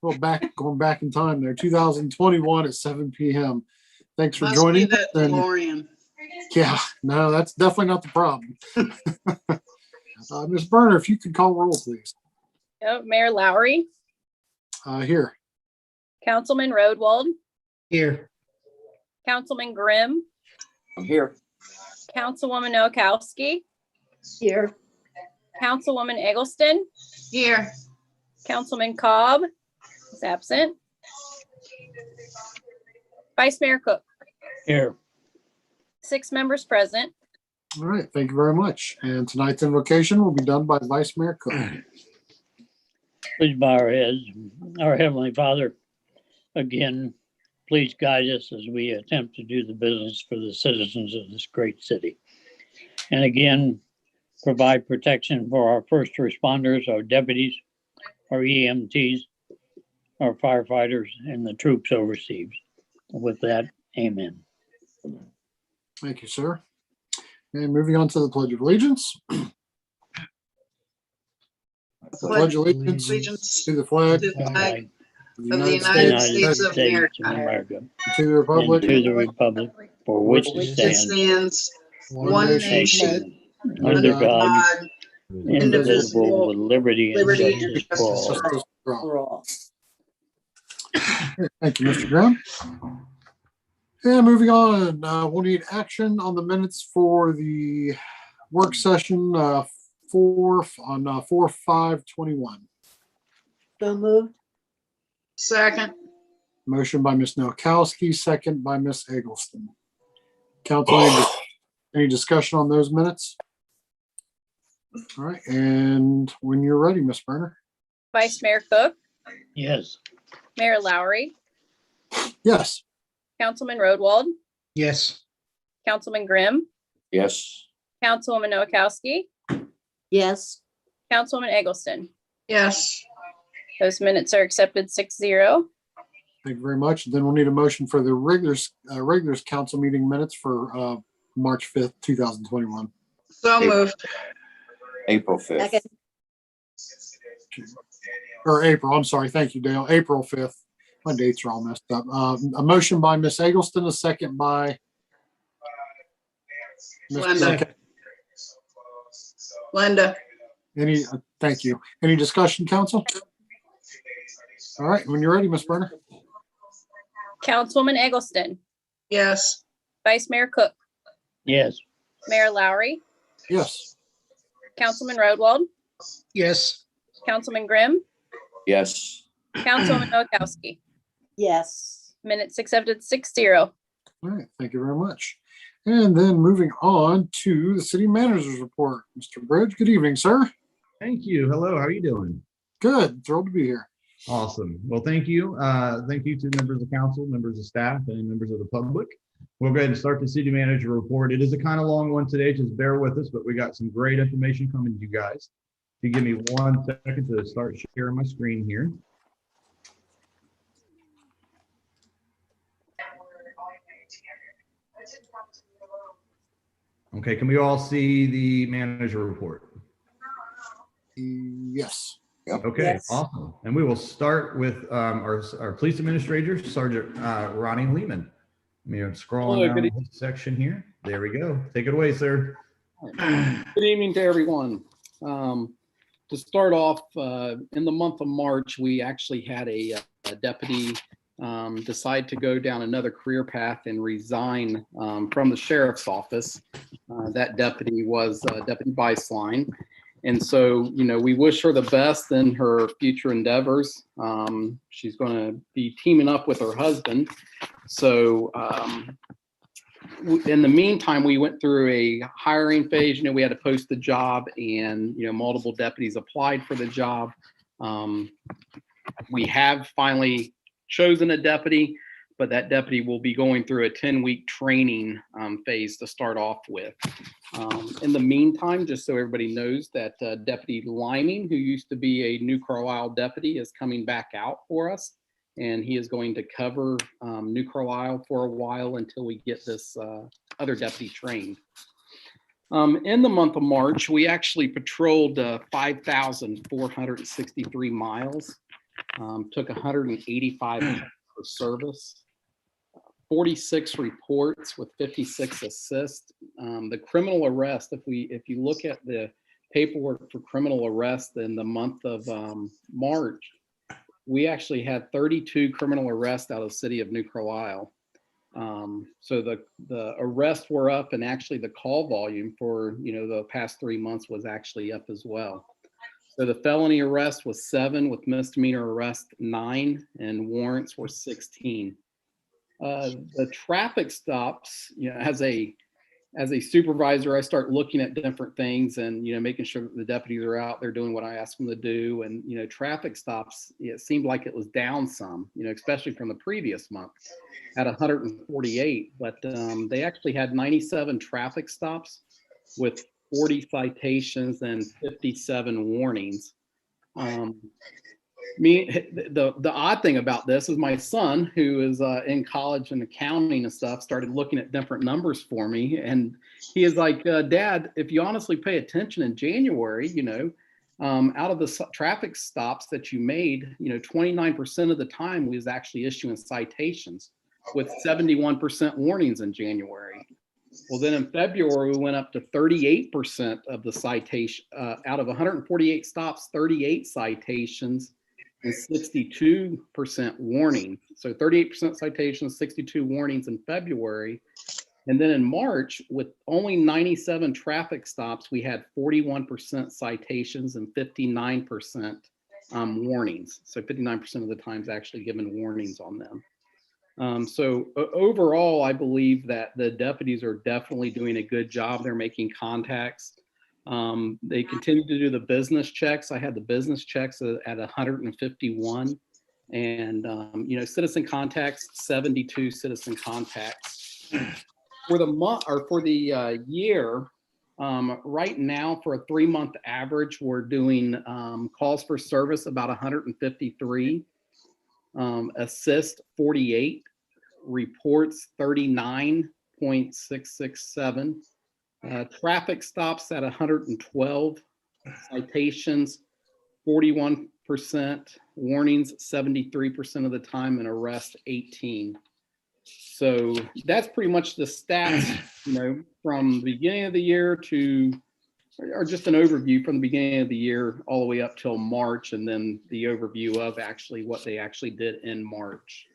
well, going back in time there, 2021 at 7 p.m. Thanks for Must joining be that us. DeLorean. Yeah, no, that's definitely not the problem. Ms. Berner, if you could call roll, please. Yep. Mayor Lowry, Here. Councilman Rodwald, Here. Councilman Grimm, I'm here. Councilwoman Nowakowski, Here. Councilwoman Eggleston, Here. Councilman Cobb is absent. Vice Mayor Cook, Here. 6 members present. All right, thank you very much. And tonight's invocation will be done by Vice Mayor Cook. Please bow our heads. Our Heavenly Father, again, please guide us as we attempt to do the business for the citizens of this great city. And again, provide protection for our first responders, our deputies, our EMTs, our firefighters, and the troops overseas. With that, amen. Thank you, sir. And moving on to the Pledge of Allegiance. Pledge allegiance Allegiance to the flag to the flag of of the United States of America, and to the republic to the republic for which it it stands, stands one one nation, nation, under God, God, indivisible, with liberty and liberty justice and for all. justice for all. For all. Thank you, Mr. Graham. And moving on, we'll need action on the minutes for the work session 4/5/21. So moved. second, Motion by Ms. Nowakowski, second by Ms. Eggleston. Council, any discussion on those minutes? All right, and when you're ready, Ms. Berner. Vice Mayor Cook, Yes. Mayor Lowry, Yes. Councilman Rodwald, Yes. Councilman Grimm, Yes. Councilwoman Nowakowski, Yes. Councilwoman Eggleston. yes, Those minutes are accepted 6-0. Thank you very much. Then we'll need a motion for the regulars council meeting minutes for March 5th, 2021. so moved, April 5th. Second. Or April, I'm sorry. Thank you, Dale. April 5th. My dates are all messed up. A motion by Ms. Eggleston, a second by Ms. Linda. Linda, Thank you. Any discussion, council? All right, when you're ready, Ms. Berner. Councilwoman Eggleston, yes, Vice Mayor Cook, Yes. Mayor Lowry, Yes. Councilman Rodwald, Yes. Councilman Grimm, Yes. Councilwoman Nowakowski. Yes. Minutes accepted 6-0. All right, thank you very much. And then moving on to the city manager's report. Mr. Bridge, good evening, sir. Thank you. Hello, how are you doing? Good, thrilled to be here. Awesome. Well, thank you. Thank you to members of council, members of staff, and members of the public. We'll go ahead and start the city manager report. It is a kind of long one today, just bear with us, but we got some great information coming to you guys. If you give me 1 second to start sharing my screen here. Okay, can we all see the manager report? Yes. Okay, Yes. awesome. And we will start with our police administrator, Sergeant Ronnie Lehman. Scrolling down this section here. There we go. Take it away, sir. Good evening to everyone. To start off, in the month of March, we actually had a deputy decide to go down another career path and resign from the sheriff's office. That deputy was Deputy Beisline. And so, we wish her the best in her future endeavors. She's going to be teaming up with her husband. So in the meantime, we went through a hiring phase. We had to post the job, and multiple deputies applied for the job. We have finally chosen a deputy, but that deputy will be going through a 10-week training phase to start off with. In the meantime, just so everybody knows, that Deputy Liming, who used to be a New Carlyle deputy, is coming back out for us, and he is going to cover New Carlyle for a while until we get this other deputy trained. In the month of March, we actually patrolled 5,463 miles. took 185 for service, 46 reports with 56 assists. The criminal arrest, if you look at the paperwork for criminal arrest in the month of March, we actually had 32 criminal arrests out of the city of New Carlisle. So the arrests were up, and actually the call volume for the past 3 months was actually up as well. So the felony arrest was 7, with misdemeanor arrest 9, and warrants were 16. The traffic stops, as a supervisor, I start looking at different things and, making sure that the deputies are out there doing what I ask them to do. And, traffic stops, it seemed like it was down some, especially from the previous month at 148, but they actually had 97 traffic stops with 40 citations and 57 warnings. The odd thing about this is my son, who is in college in accounting and stuff, started looking at different numbers for me, and he is like, Dad, if you honestly pay attention in January, out of the traffic stops that you made, 29% of the time we was actually issuing citations with 71% warnings in January. Well, then in February, we went up to 38% of the citation, out of 148 stops, 38 citations and 62% warning. So 38% citations, 62 warnings in February. And then in March, with only 97 traffic stops, we had 41% citations and 59% warnings. So 59% of the times actually given warnings on them. So overall, I believe that the deputies are definitely doing a good job. They're making contacts. They continue to do the business checks. I had the business checks at 151, and citizen contacts, 72 citizen contacts for the month, or for the year. Right now, for a 3-month average, we're doing calls for service about 153, assist 48, reports 39.667. Traffic stops at 112, citations 41%, warnings 73% of the time, and arrest 18. So that's pretty much the stats, from the beginning of the year or just an overview from the beginning of the year all the way up till March, and then the overview of actually what they actually did in March.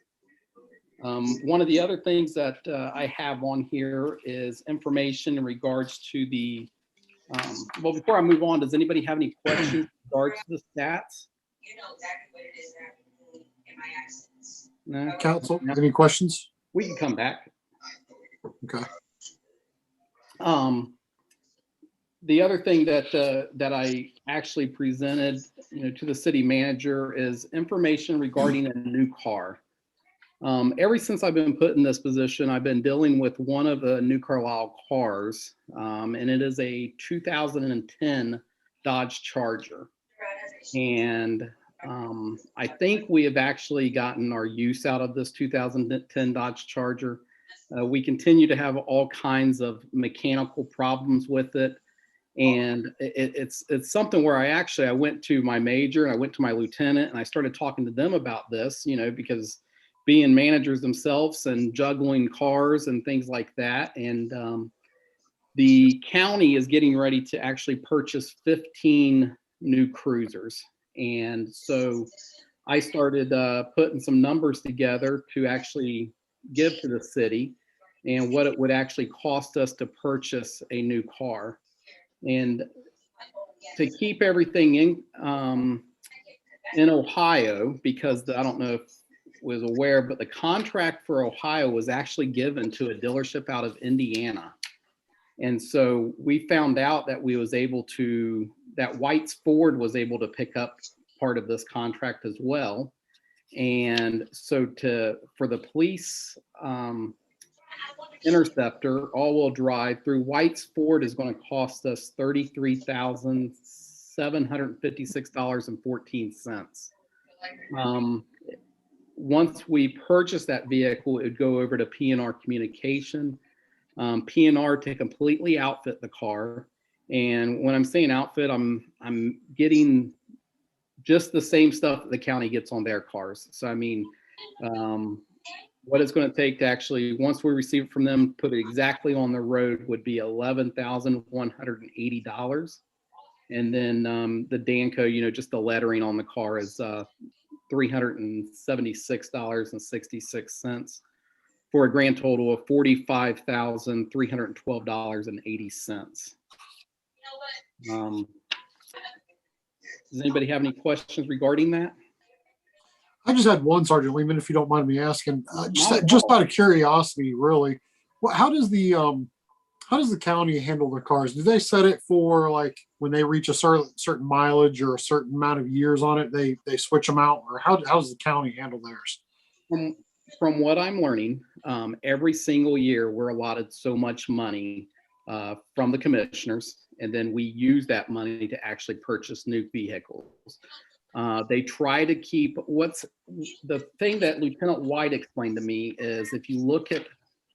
One of the other things that I have on here is information in regards to the, well, before I move on, does anybody have any questions in regards to the stats? You know exactly what it is that in my accents. No? Council, any questions? We can come back. Okay. The other thing that I actually presented, to the city manager is information regarding a new car. Ever since I've been put in this position, I've been dealing with one of the New Carlisle cars, and it is a 2010 Dodge Charger. And I think we have actually gotten our use out of this 2010 Dodge Charger. We continue to have all kinds of mechanical problems with it. And it's something where I went to my major and I went to my lieutenant and I started talking to them about this, because being managers themselves and juggling cars and things like that. And the county is getting ready to actually purchase 15 new cruisers. And so I started putting some numbers together to actually give to the city and what it would actually cost us to purchase a new car. And to keep everything in Ohio, because I don't know if was aware, but the contract for Ohio was actually given to a dealership out of Indiana. And so we found out that that White's Ford was able to pick up part of this contract as well. And so for the police Interceptor all-wheel drive through White's Ford is going to cost us $33,756.14. Once we purchase that vehicle, it would go over to P&R Communication. P&R to completely outfit the car. And when I'm saying outfit, I'm getting just the same stuff that the county gets on their cars. So I mean, what it's going to take to actually, once we receive it from them, put it exactly on the road would be $11,180. And then the Danco, just the lettering on the car is $376.66 for a grand total of $45,312.80. Does anybody have any questions regarding that? I just had one, Sergeant Lehman, if you don't mind me asking, Not at just all. out of curiosity, really. How does the county handle their cars? Do they set it for like when they reach a certain mileage or a certain amount of years on it, they switch them out, or how does the county handle theirs? From what I'm learning, every single year we're allotted so much money from the commissioners, and then we use that money to actually purchase new vehicles. They try to keep the thing that Lieutenant White explained to me is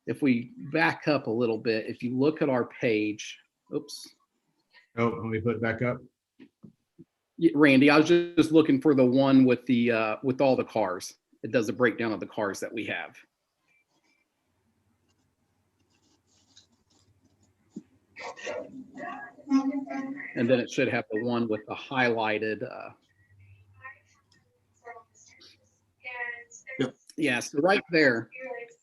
if we back up a little bit, if you look at our page, oops. Oh, let me put it back up. Yeah, Randy, I was just looking for the one with the with all the cars. It does a breakdown of the cars that we have. And then it should have the one with the highlighted. Yep. Yeah, so right there,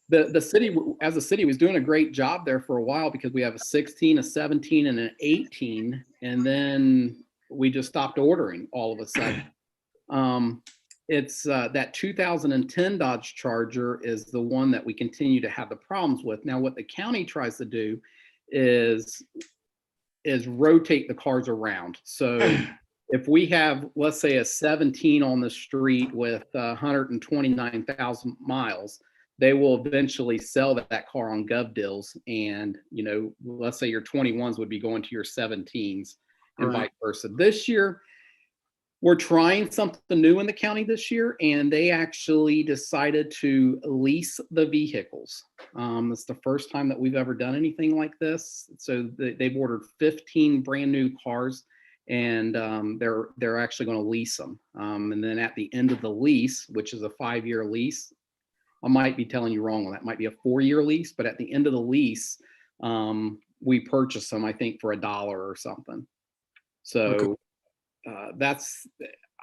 the city, as a city, was doing a great job there for a while because we have a 16, a 17, and an 18, and then we just stopped ordering all of a sudden. It's that 2010 Dodge Charger is the one that we continue to have the problems with. Now, what the county tries to do is rotate the cars around. So if we have, let's say, a 17 on the street with 129,000 miles, they will eventually sell that car on gov deals. And, let's say your 21s would be going to your 17s and vice versa. This year, we're trying something new in the county this year, and they actually decided to lease the vehicles. It's the first time that we've ever done anything like this. So they've ordered 15 brand new cars, and they're actually going to lease them. And then at the end of the lease, which is a 5-year lease, I might be telling you wrong on that. It might be a 4-year lease, but at the end of the lease, we purchase them, I think, for $1 or something. So. Okay.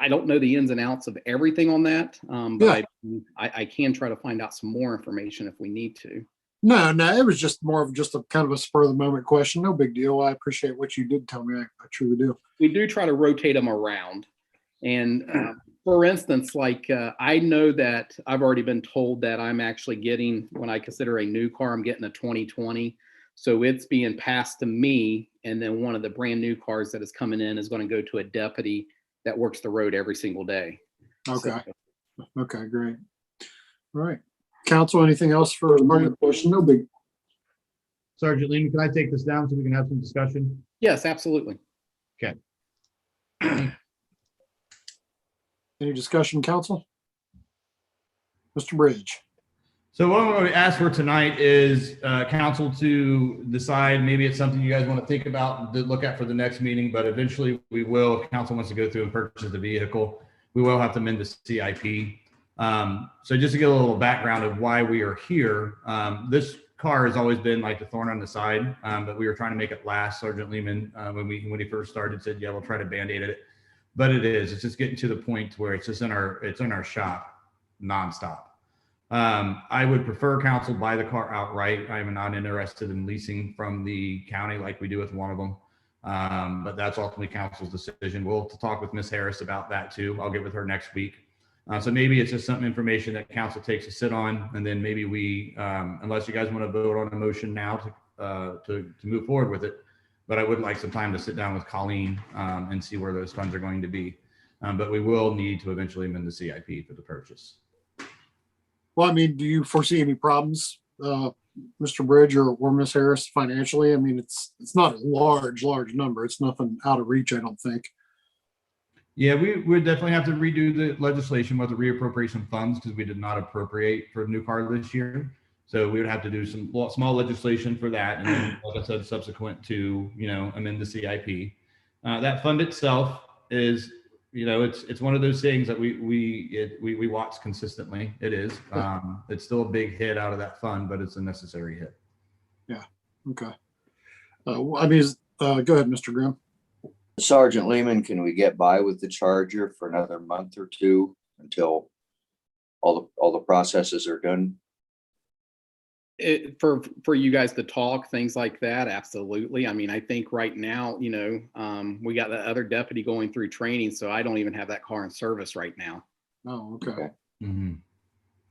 I don't know the ins and outs of everything on that, but I can try to find out some more information if we need to. No, it was just more of just a kind of a spur of the moment question. No big deal. I appreciate what you did tell me. I truly do. We do try to rotate them around. And for instance, like I know that I've already been told that I'm actually getting, when I consider a new car, I'm getting a 2020. So it's being passed to me, and then one of the brand new cars that is coming in is going to go to a deputy that works the road every single day. Okay. Okay, great. All right. Council, anything else for the question? No big. Sergeant Lehman, can I take this down so we can have some discussion? Yes, absolutely. Okay. Any discussion, council? Mr. Bridge. So what I'm going to ask for tonight is council to decide, maybe it's something you guys want to think about and look at for the next meeting, but eventually we will, if council wants to go through and purchase the vehicle, we will have to amend the CIP. So just to get a little background of why we are here, this car has always been like the thorn on the side, but we were trying to make it last. Sergeant Lehman, when he first started, said, yeah, we'll try to band-aid it. But it's just getting to the point where it's just in our shop nonstop. I would prefer council buy the car outright. I am not interested in leasing from the county like we do with one of them. But that's ultimately council's decision. We'll talk with Ms. Harris about that too. I'll get with her next week. So maybe it's just some information that council takes a sit on, and then maybe we, unless you guys want to vote on a motion now to move forward with it. But I would like some time to sit down with Colleen and see where those funds are going to be. But we will need to eventually amend the CIP for the purchase. Well, I mean, do you foresee any problems, Mr. Bridge or Ms. Harris financially? I mean, it's not a large number. It's nothing out of reach, I don't think. Yeah, we would definitely have to redo the legislation with the reappropriation funds because we did not appropriate for a new car this year. So we would have to do some small legislation for that. And then, like I said, subsequent to, amend the CIP. That fund itself is, it's one of those things that we watch consistently. It is. It's still a big hit out of that fund, but it's a necessary hit. Okay. Go ahead, Mr. Grimm. Sergeant Lehman, can we get by with the Charger for another month or two until all the processes are done? For you guys to talk, things like that, absolutely. I mean, I think right now, we got the other deputy going through training, so I don't even have that car in service right now. Oh, okay. Mm-hmm.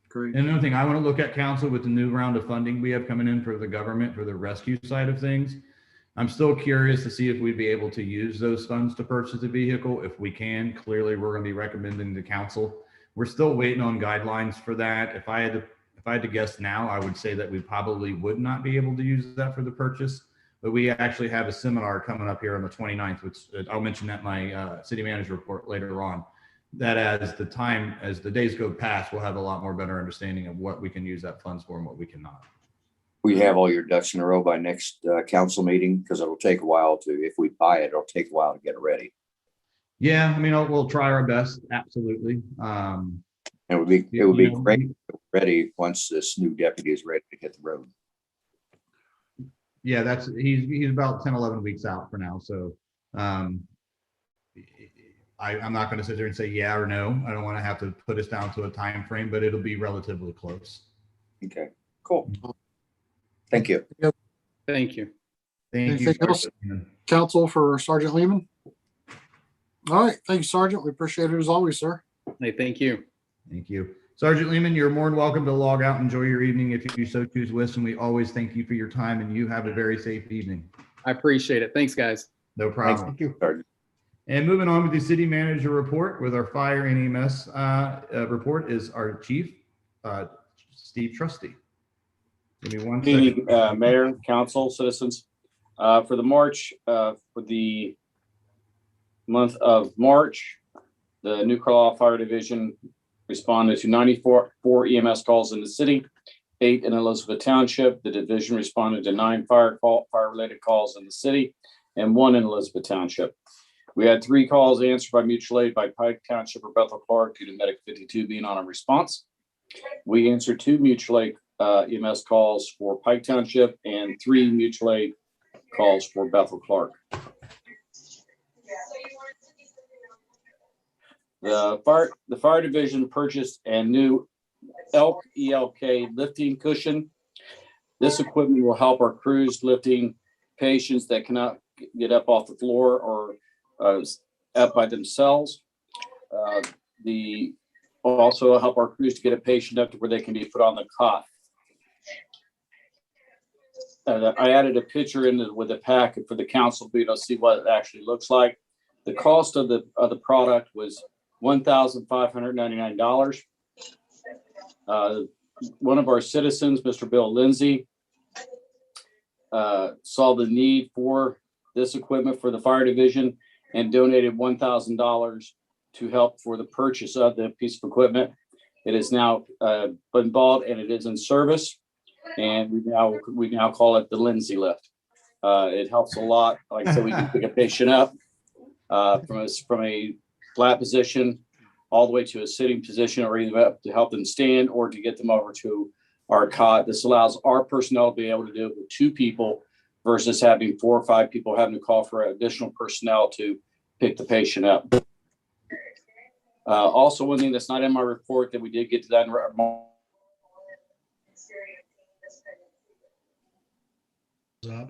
Great. And another thing I want to look at, council, with the new round of funding we have coming in for the government for the rescue side of things, I'm still curious to see if we'd be able to use those funds to purchase a vehicle. If we can, clearly we're going to be recommending to council. We're still waiting on guidelines for that. If I had to guess now, I would say that we probably would not be able to use that for the purchase. But we actually have a seminar coming up here on the 29th, which I'll mention that in my city manager report later on. That as the days go past, we'll have a lot more better understanding of what we can use that funds for and what we cannot. We have all your ducks in a row by next council meeting, because it'll take a while if we buy it, it'll take a while to get it ready. Yeah, I mean, we'll try our best. Absolutely. It would be great if we're ready once this new deputy is ready to hit the road. Yeah, he's about 10, 11 weeks out for now. So I'm not going to sit there and say yeah or no. I don't want to have to put us down to a time frame, but it'll be relatively close. Okay, cool. Thank you. Thank you. Thank you. Anything else, council, for Sergeant Lehman? All right. Thank you, Sergeant. We appreciate it as always, sir. Hey, thank you. Thank you. Sergeant Lehman, you're more than welcome to log out and enjoy your evening if you so choose, listen. We always thank you for your time, and you have a very safe evening. I appreciate it. Thanks, guys. No problem. Thank you. Sergeant. And moving on with the city manager report with our fire and EMS report is our chief, Steve Trusty. Give me one Evening, second. Mayor, council, citizens. For the month of March, the New Carlisle Fire Division responded to 94 EMS calls in the city, 8 in Elizabeth Township. The division responded to 9 fire-related calls in the city and 1 in Elizabeth Township. We had 3 calls answered by mutual aid by Pike Township or Bethel Clark due to Medic 52 being on a response. We answered 2 mutual aid EMS calls for Pike Township and 3 mutual aid calls for Bethel Clark. The fire division purchased a new ELK lifting cushion. This equipment will help our crews lifting patients that cannot get up off the floor or up by themselves. The will also help our crews to get a patient up to where they can be put on the cot. I added a picture with the packet for the council to see what it actually looks like. The cost of the product was $1,599. One of our citizens, Mr. Bill Lindsay, saw the need for this equipment for the fire division and donated $1,000 to help for the purchase of the piece of equipment. It is now been bought and it is in service, and we now call it the Lindsay lift. It helps a lot. Like I said, we can pick a patient up from a flat position all the way to a sitting position, or either up to help them stand or to get them over to our cot. This allows our personnel to be able to do it with 2 people versus having 4 or 5 people having to call for additional personnel to pick the patient up. Also, one thing that's not in my report that we did get to that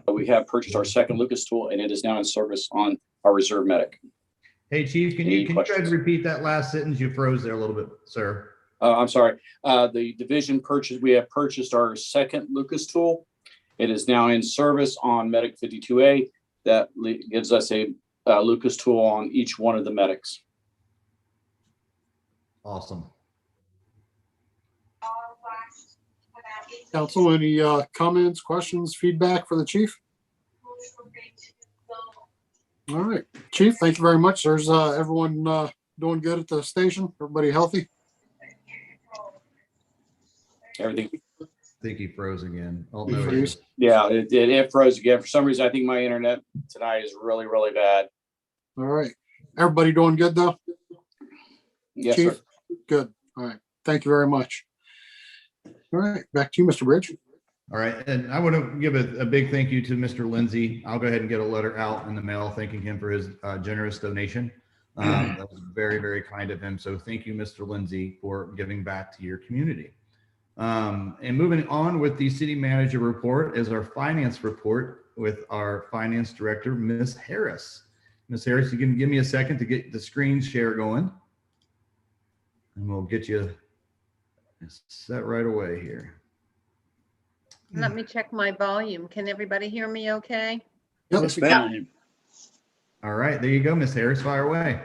we have purchased our second Lucas tool, and it is now in service on our reserve medic. Hey, Chief, can you try to questions? repeat that last sentence? You froze there a little bit, sir. I'm sorry. The division we have purchased our second Lucas tool. It is now in service on Medic 52A. That gives us a Lucas tool on each one of the medics. Awesome. Council, any comments, questions, feedback for the chief? All right, Chief, thank you very much. There's everyone doing good at the station? Everybody healthy? Everything. I think he froze again. Oh, He no, he froze? is. Yeah, it froze again. For some reason, I think my internet tonight is really, really bad. All right. Everybody doing good though? Yes, sir. Chief? Good. All right. Thank you very much. All right, back to you, Mr. Bridge. All right, and I want to give a big thank you to Mr. Lindsay. I'll go ahead and get a letter out in the mail thanking him for his generous donation. That was very, very kind of him. So thank you, Mr. Lindsay, for giving back to your community. And moving on with the city manager report is our finance report with our finance director, Ms. Harris. Ms. Harris, you can give me a second to get the screen share going. And we'll get you set right away here. Let me check my volume. Can everybody hear me okay? Yep. Perfect time. All right, there you go, Ms. Harris, fire away.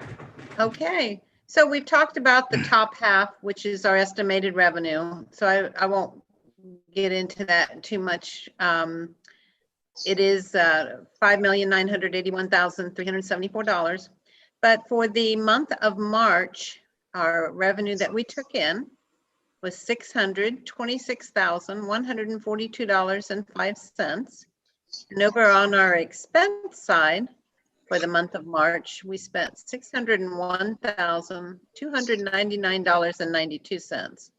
Okay, so we've talked about the top half, which is our estimated revenue. So I won't get into that too much. It is $5,981,374. But for the month of March, our revenue that we took in was $626,142.05. And over on our expense side, for the month of March, we spent $601,299.92.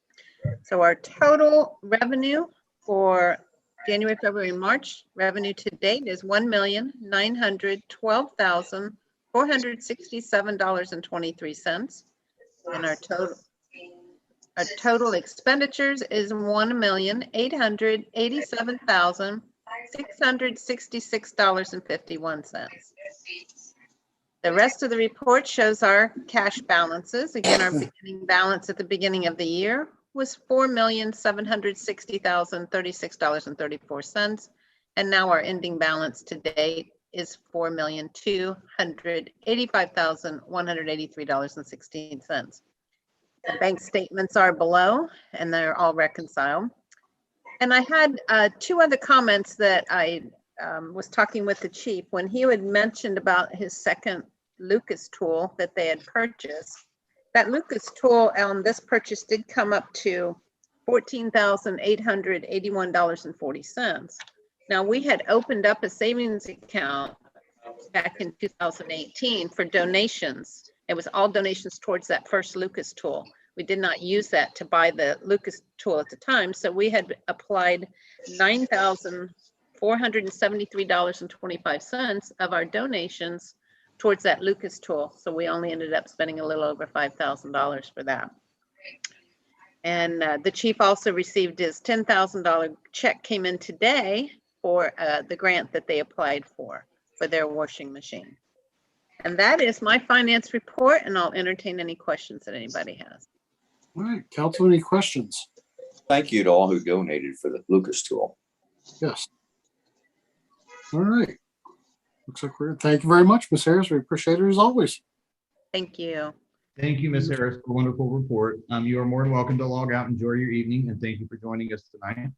So our total revenue for January, February, and March revenue to date is $1,912,467.23. And our total expenditures is $1,887,666.51. The rest of the report shows our cash balances. Again, our beginning balance at the beginning of the year was $4,760,036.34. And now our ending balance to date is $4,285,183.16. The bank statements are below and they're all reconciled. And I had two other comments that I was talking with the chief when he had mentioned about his second Lucas tool that they had purchased. That Lucas tool on this purchase did come up to $14,881.40. Now we had opened up a savings account back in 2018 for donations. It was all donations towards that first Lucas tool. We did not use that to buy the Lucas tool at the time. So we had applied $9,473.25 of our donations towards that Lucas tool. So we only ended up spending a little over $5,000 for that. And the chief also received his $10,000 check came in today for the grant that they applied for their washing machine. And that is my finance report, and I'll entertain any questions that anybody has. All right, council, any questions? Thank you to all who donated for the Lucas tool. Yes. All right. Looks like we're, thank you very much, Ms. Harris. We appreciate it as always. Thank you. Thank you, Ms. Harris, for a wonderful report. You are more than welcome to log out, enjoy your evening, and thank you for joining us tonight.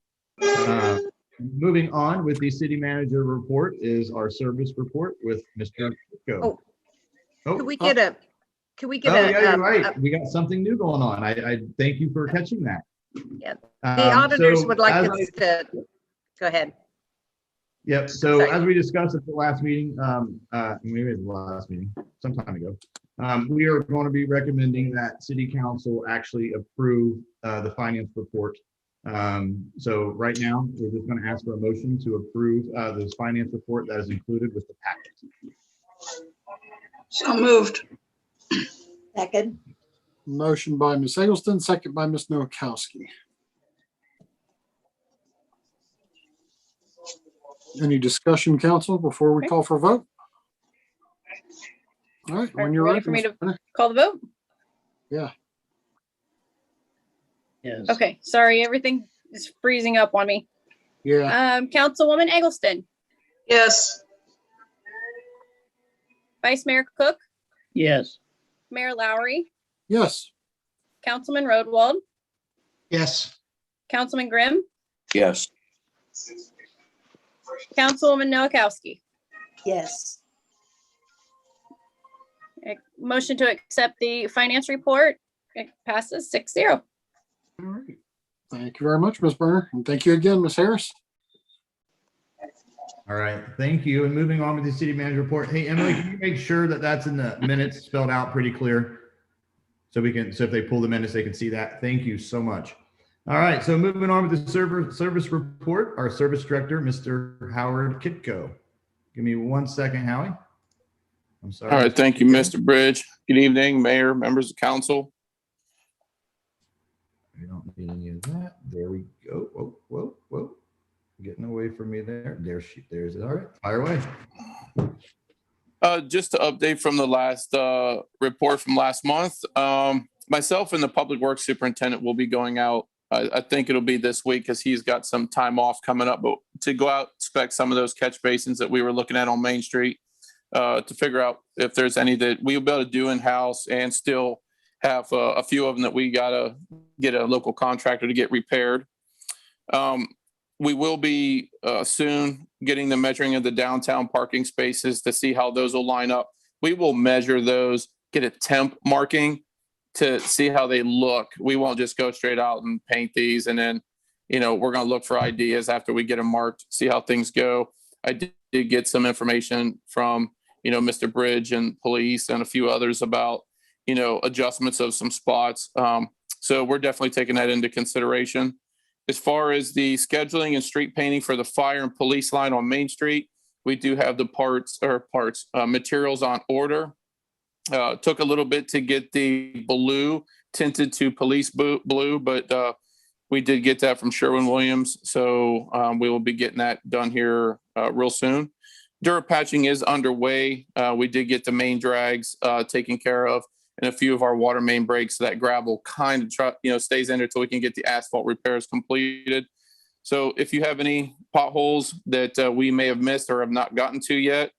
Moving on with the city manager report is our service report with Mr. Pico. Could we get a, yeah, you're right. We got something new going on. I thank you for catching that. Yeah, the auditors so would like as us to, go ahead. Yep. So Sorry. as we discussed at the last meeting, maybe it was the last meeting, some time ago, we are going to be recommending that city council actually approve the finance report. So right now, we're just going to ask for a motion to approve this finance report that is included with the packet. So moved. Second. Motion by Ms. Eggleston, second by Ms. Nowakowski. Any discussion, council, before we call for a vote? All right, when you're ready for me Ms. to Brenner. call the vote? Yeah. Yes. Okay, sorry, everything is freezing up on me. Yeah. Councilwoman Eggleston, Yes. Vice Mayor Cook, Yes. Mayor Lowry, Yes. Councilman Rodwald, Yes. Councilman Grimm, Yes. Councilwoman Nowakowski. Yes. Motion to accept the finance report. It passes 6-0. All right. Thank you very much, Ms. Berner. And thank you again, Ms. Harris. All right, thank you. And moving on with the city manager report. Hey, Emily, can you make sure that that's in the minutes spelled out pretty clear? So if they pull the minutes, they can see that. Thank you so much. All right, so moving on with the service report, our service director, Mr. Howard Kitco. Give me 1 second, Howie. I'm sorry. All right, Mr. thank you, Kitco. Mr. Bridge. Good evening, Mayor, members of council. We don't need any of that. There we go. Whoa. Getting away from me there. There's it. All right, fire away. Just to update from the last report from last month, myself and the public works superintendent will be going out. I think it'll be this week because he's got some time off coming up, but to go out, inspect some of those catch basins that we were looking at on Main Street to figure out if there's any that we'll be able to do in-house and still have a few of them that we gotta get a local contractor to get repaired. We will be soon getting the measuring of the downtown parking spaces to see how those will line up. We will measure those, get a temp marking to see how they look. We won't just go straight out and paint these and then, we're going to look for ideas after we get them marked, see how things go. I did get some information from, Mr. Bridge and police and a few others about, adjustments of some spots. So we're definitely taking that into consideration. As far as the scheduling and street painting for the fire and police line on Main Street, we do have the materials on order. Took a little bit to get the blue tinted to police blue, but we did get that from Sherwin-Williams. So we will be getting that done here real soon. Durapatching is underway. We did get the main drags taken care of and a few of our water main breaks. So that gravel kind of stays in there until we can get the asphalt repairs completed. So if you have any potholes that we may have missed or have not gotten to yet,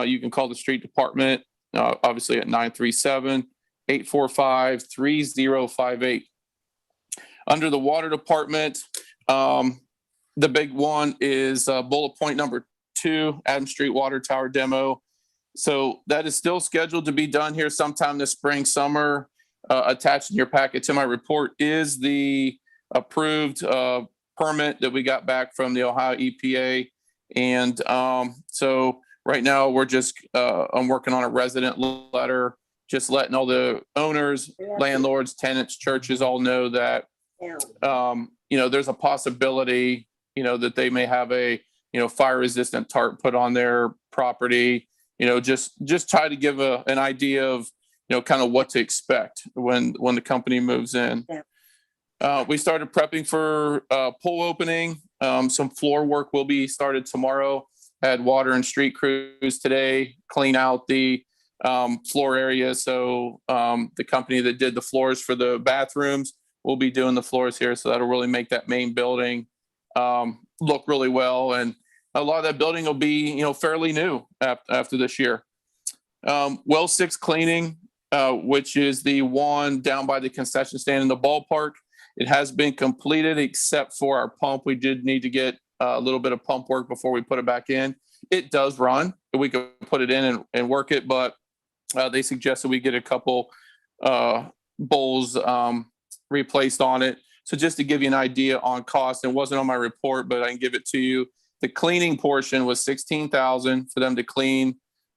you can call the street department. Obviously at 937-845-3058. Under the water department, the big one is bullet point number 2, Adams Street Water Tower demo. So that is still scheduled to be done here sometime this spring, summer. Attached in your packet to my report is the approved permit that we got back from the Ohio EPA. And so right now, we're just, I'm working on a resident letter, just letting all the owners, landlords, tenants, churches all know that, there's a possibility, that they may have a, fire resistant tarp put on their property, just try to give an idea of, kind of what to expect when the company moves in. We started prepping for pool opening. Some floor work will be started tomorrow. Had water and street crews today clean out the floor area. So the company that did the floors for the bathrooms will be doing the floors here. So that'll really make that main building look really well. And a lot of that building will be, fairly new after this year. Well 6 cleaning, which is the one down by the concession stand in the ballpark. It has been completed except for our pump. We did need to get a little bit of pump work before we put it back in. It does run. We could put it in and work it, but they suggested we get a couple bowls replaced on it. So just to give you an idea on cost, it wasn't on my report, but I can give it to you. The cleaning portion was $16,000 for them to clean,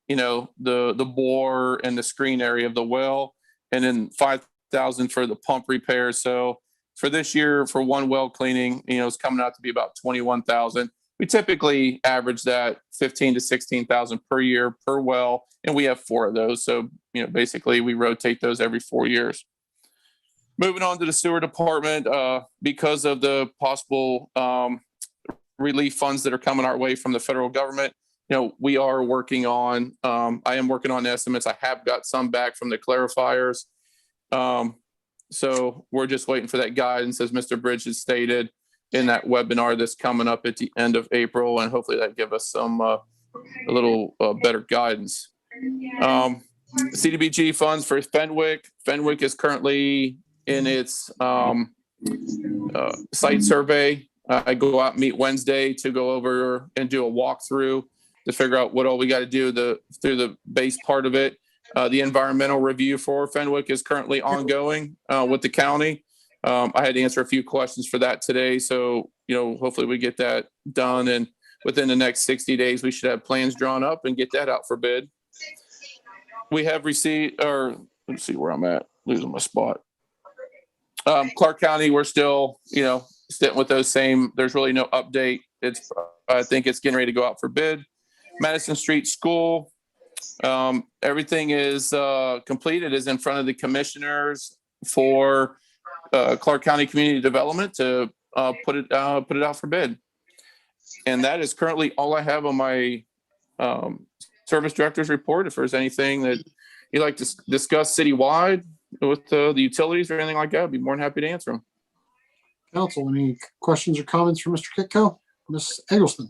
the bore and the screen area of the well, and then $5,000 for the pump repair. So for this year, for one well cleaning, it's coming out to be about $21,000. We typically average that $15,000 to $16,000 per year per well, and we have 4 of those. So, basically we rotate those every 4 years. Moving on to the sewer department, because of the possible relief funds that are coming our way from the federal government, we are working on, I am working on estimates. I have got some back from the clarifiers. So we're just waiting for that guidance, as Mr. Bridge has stated in that webinar that's coming up at the end of April, and hopefully that give us some a little better guidance. CDBG funds for Fenwick. Fenwick is currently in its site survey. I go out and meet Wednesday to go over and do a walkthrough to figure out what all we got to do through the base part of it. The environmental review for Fenwick is currently ongoing with the county. I had to answer a few questions for that today. So, hopefully we get that done. And within the next 60 days, we should have plans drawn up and get that out for bid. We have received, or let's see where I'm at. losing my spot. Clark County, we're still, sitting with those same, there's really no update. I think it's getting ready to go out for bid. Madison Street School, everything is completed, is in front of the commissioners for Clark County Community Development to put it out for bid. And that is currently all I have on my service director's report. If there's anything that you'd like to discuss citywide with the utilities or anything like that, I'd be more than happy to answer them. Council, any questions or comments for Mr. Kitco? Ms. Eggleston?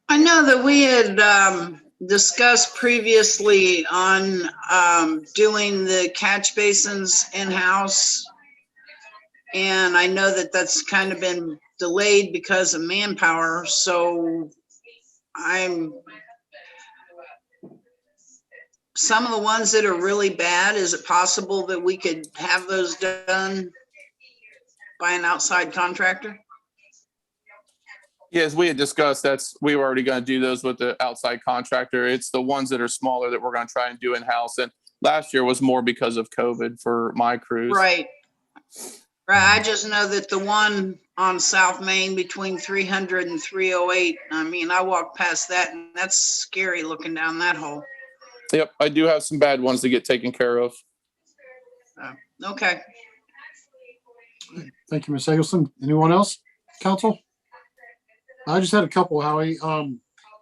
I know that we had discussed previously on doing the catch basins in-house. And I know that that's kind of been delayed because of manpower. So some of the ones that are really bad, is it possible that we could have those done by an outside contractor? Yeah, as we had discussed, we were already going to do those with the outside contractor. It's the ones that are smaller that we're going to try and do in-house. And last year was more because of COVID for my crews. Right. Right. I just know that the one on South Main between 300 and 308, I mean, I walked past that and that's scary looking down that hole. Yep, I do have some bad ones to get taken care of. Okay. Thank you, Ms. Eggleston. Anyone else? Council? I just had a couple, Howie.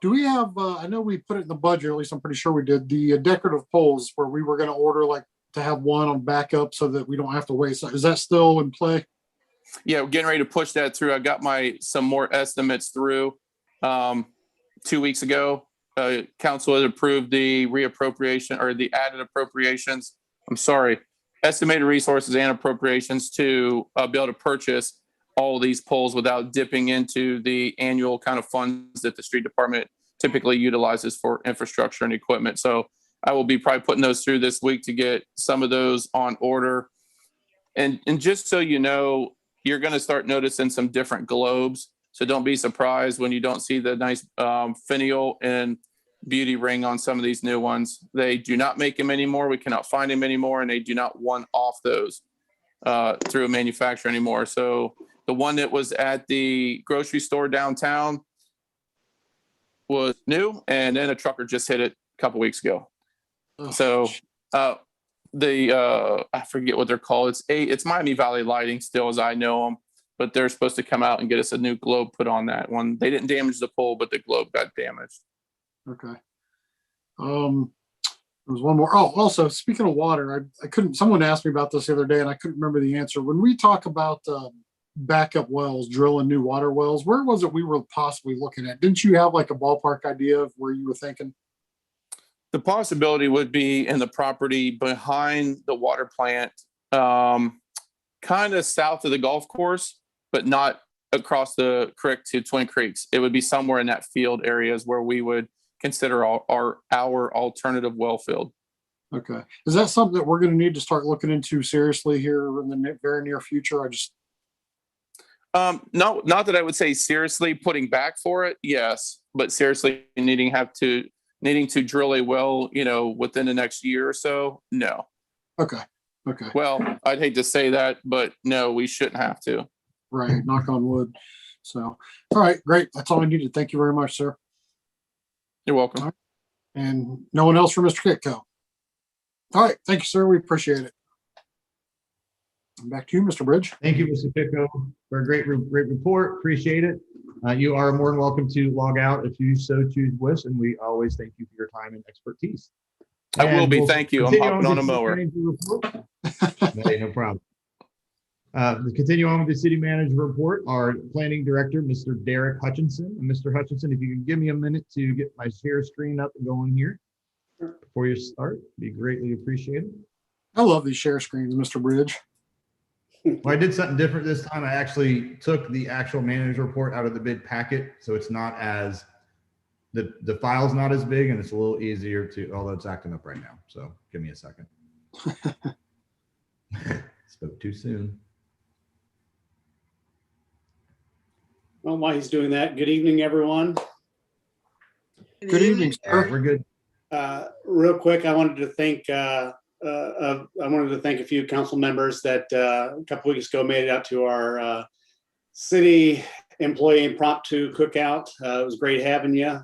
Do we have, I know we put it in the budget, at least I'm pretty sure we did, the decorative poles where we were going to order like to have one on backup so that we don't have to wait. So is that still in play? Yeah, we're getting ready to push that through. I got some more estimates through 2 weeks ago. Council has approved the reappropriation or the added appropriations. Estimated resources and appropriations to be able to purchase all these poles without dipping into the annual kind of funds that the street department typically utilizes for infrastructure and equipment. So I will be probably putting those through this week to get some of those on order. And just so you know, you're going to start noticing some different globes. So don't be surprised when you don't see the nice finial and beauty ring on some of these new ones. They do not make them anymore. We cannot find them anymore. And they do not one-off those through a manufacturer anymore. So the one that was at the grocery store downtown was new. And then a trucker just hit it a couple weeks ago. So I forget what they're called. It's Miami Valley Lighting still as I know them, but they're supposed to come out and get us a new globe put on that one. They didn't damage the pole, but the globe got damaged. Okay. There was one more. Oh, also speaking of water, someone asked me about this the other day and I couldn't remember the answer. When we talk about backup wells, drilling new water wells, where was it we were possibly looking at? Didn't you have like a ballpark idea of where you were thinking? The possibility would be in the property behind the water plant, kind of south of the golf course, but not across the creek to Twin Creeks. It would be somewhere in that field areas where we would consider our alternative well field. Okay. Is that something that we're going to need to start looking into seriously here in the very near future? No, not that I would say seriously putting back for it. Yes, but seriously needing to drill a well, within the next year or so. No. Okay. Well, I'd hate to say that, but no, we shouldn't have to. Right. Knock on wood. So, all right, great. That's all I needed. Thank you very much, sir. You're welcome. Right. And no one else for Mr. Kitco. All right. Thank you, sir. We appreciate it. Back to you, Mr. Bridge. Thank you, Mr. Pitko, for a great report. Appreciate it. You are more than welcome to log out if you so choose wish, and we always thank you for your time and expertise. I will be. Thank you. I'm hopping on a mower. Hey, no problem. To continue on with the city manager report, our planning director, Mr. Derek Hutchinson. And Mr. Hutchinson, if you can give me a minute to get my share screen up and going here before you start, be greatly appreciated. I love these share screens, Mr. Bridge. Well, I did something different this time. I actually took the actual manager report out of the bid packet, so it's not as the file's not as big, and it's a little easier to, although it's acting up right now. So give me a second. Spoke too soon. Well, while he's doing that, good evening, everyone. Good evening, sir. We're good. Real quick, I wanted to thank I wanted to thank a few council members that a couple weeks ago made it out to our city employee impromptu cookout. It was great having you.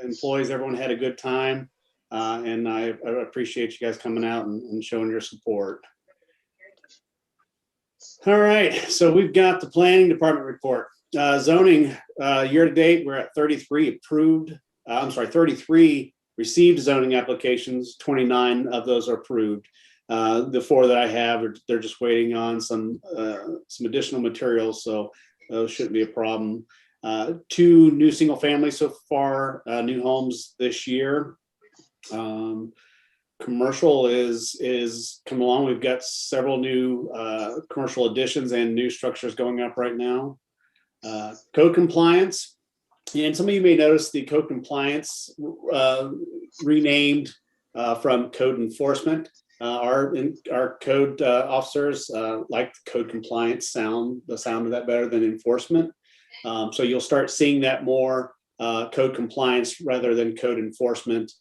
Employees, everyone had a good time. And I appreciate you guys coming out and showing your support. All right, so we've got the planning department report. Zoning, year to date, we're at 33 approved. 33 received zoning applications, 29 of those are approved. The 4 that I have, they're just waiting on some additional materials, so those shouldn't be a problem. 2 new single families so far, new homes this year. Commercial is coming along. We've got several new commercial additions and new structures going up right now. Code compliance, and some of you may notice the code compliance renamed from code enforcement. Our code officers like the code compliance sound, the sound of that better than enforcement. So you'll start seeing that more, code compliance rather than code enforcement,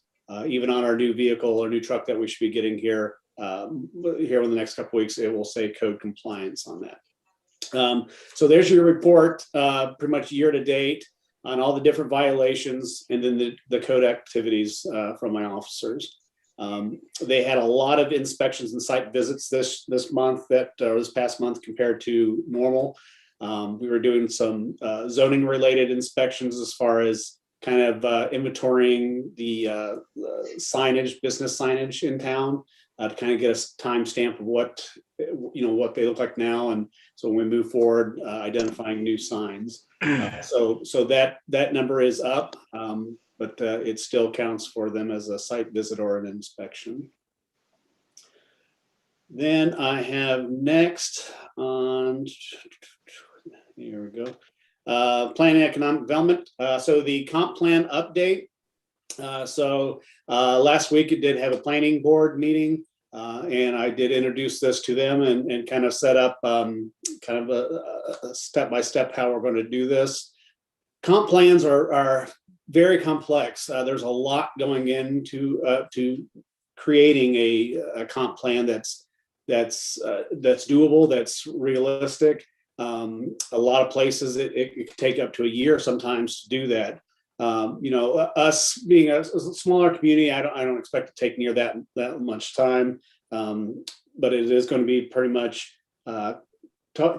even on our new vehicle or new truck that we should be getting here in the next couple weeks. It will say code compliance on that. So there's your report, pretty much year to date on all the different violations, and then the code activities from my officers. They had a lot of inspections and site visits this month, this past month compared to normal. We were doing some zoning related inspections as far as kind of inventorying the signage, business signage in town, to kind of get a timestamp of what they look like now, and so when we move forward, identifying new signs. So that number is up, but it still counts for them as a site visit or an inspection. Then I have next on, here we go, planning economic development. So the comp plan update. Last week it did have a planning board meeting, and I did introduce this to them and kind of set up kind of a step-by-step how we're going to do this. Comp plans are very complex. There's a lot going into to creating a comp plan that's doable, that's realistic. A lot of places it can take up to a year sometimes to do that. Us being a smaller community, I don't expect to take near that much time, but it is going to be pretty much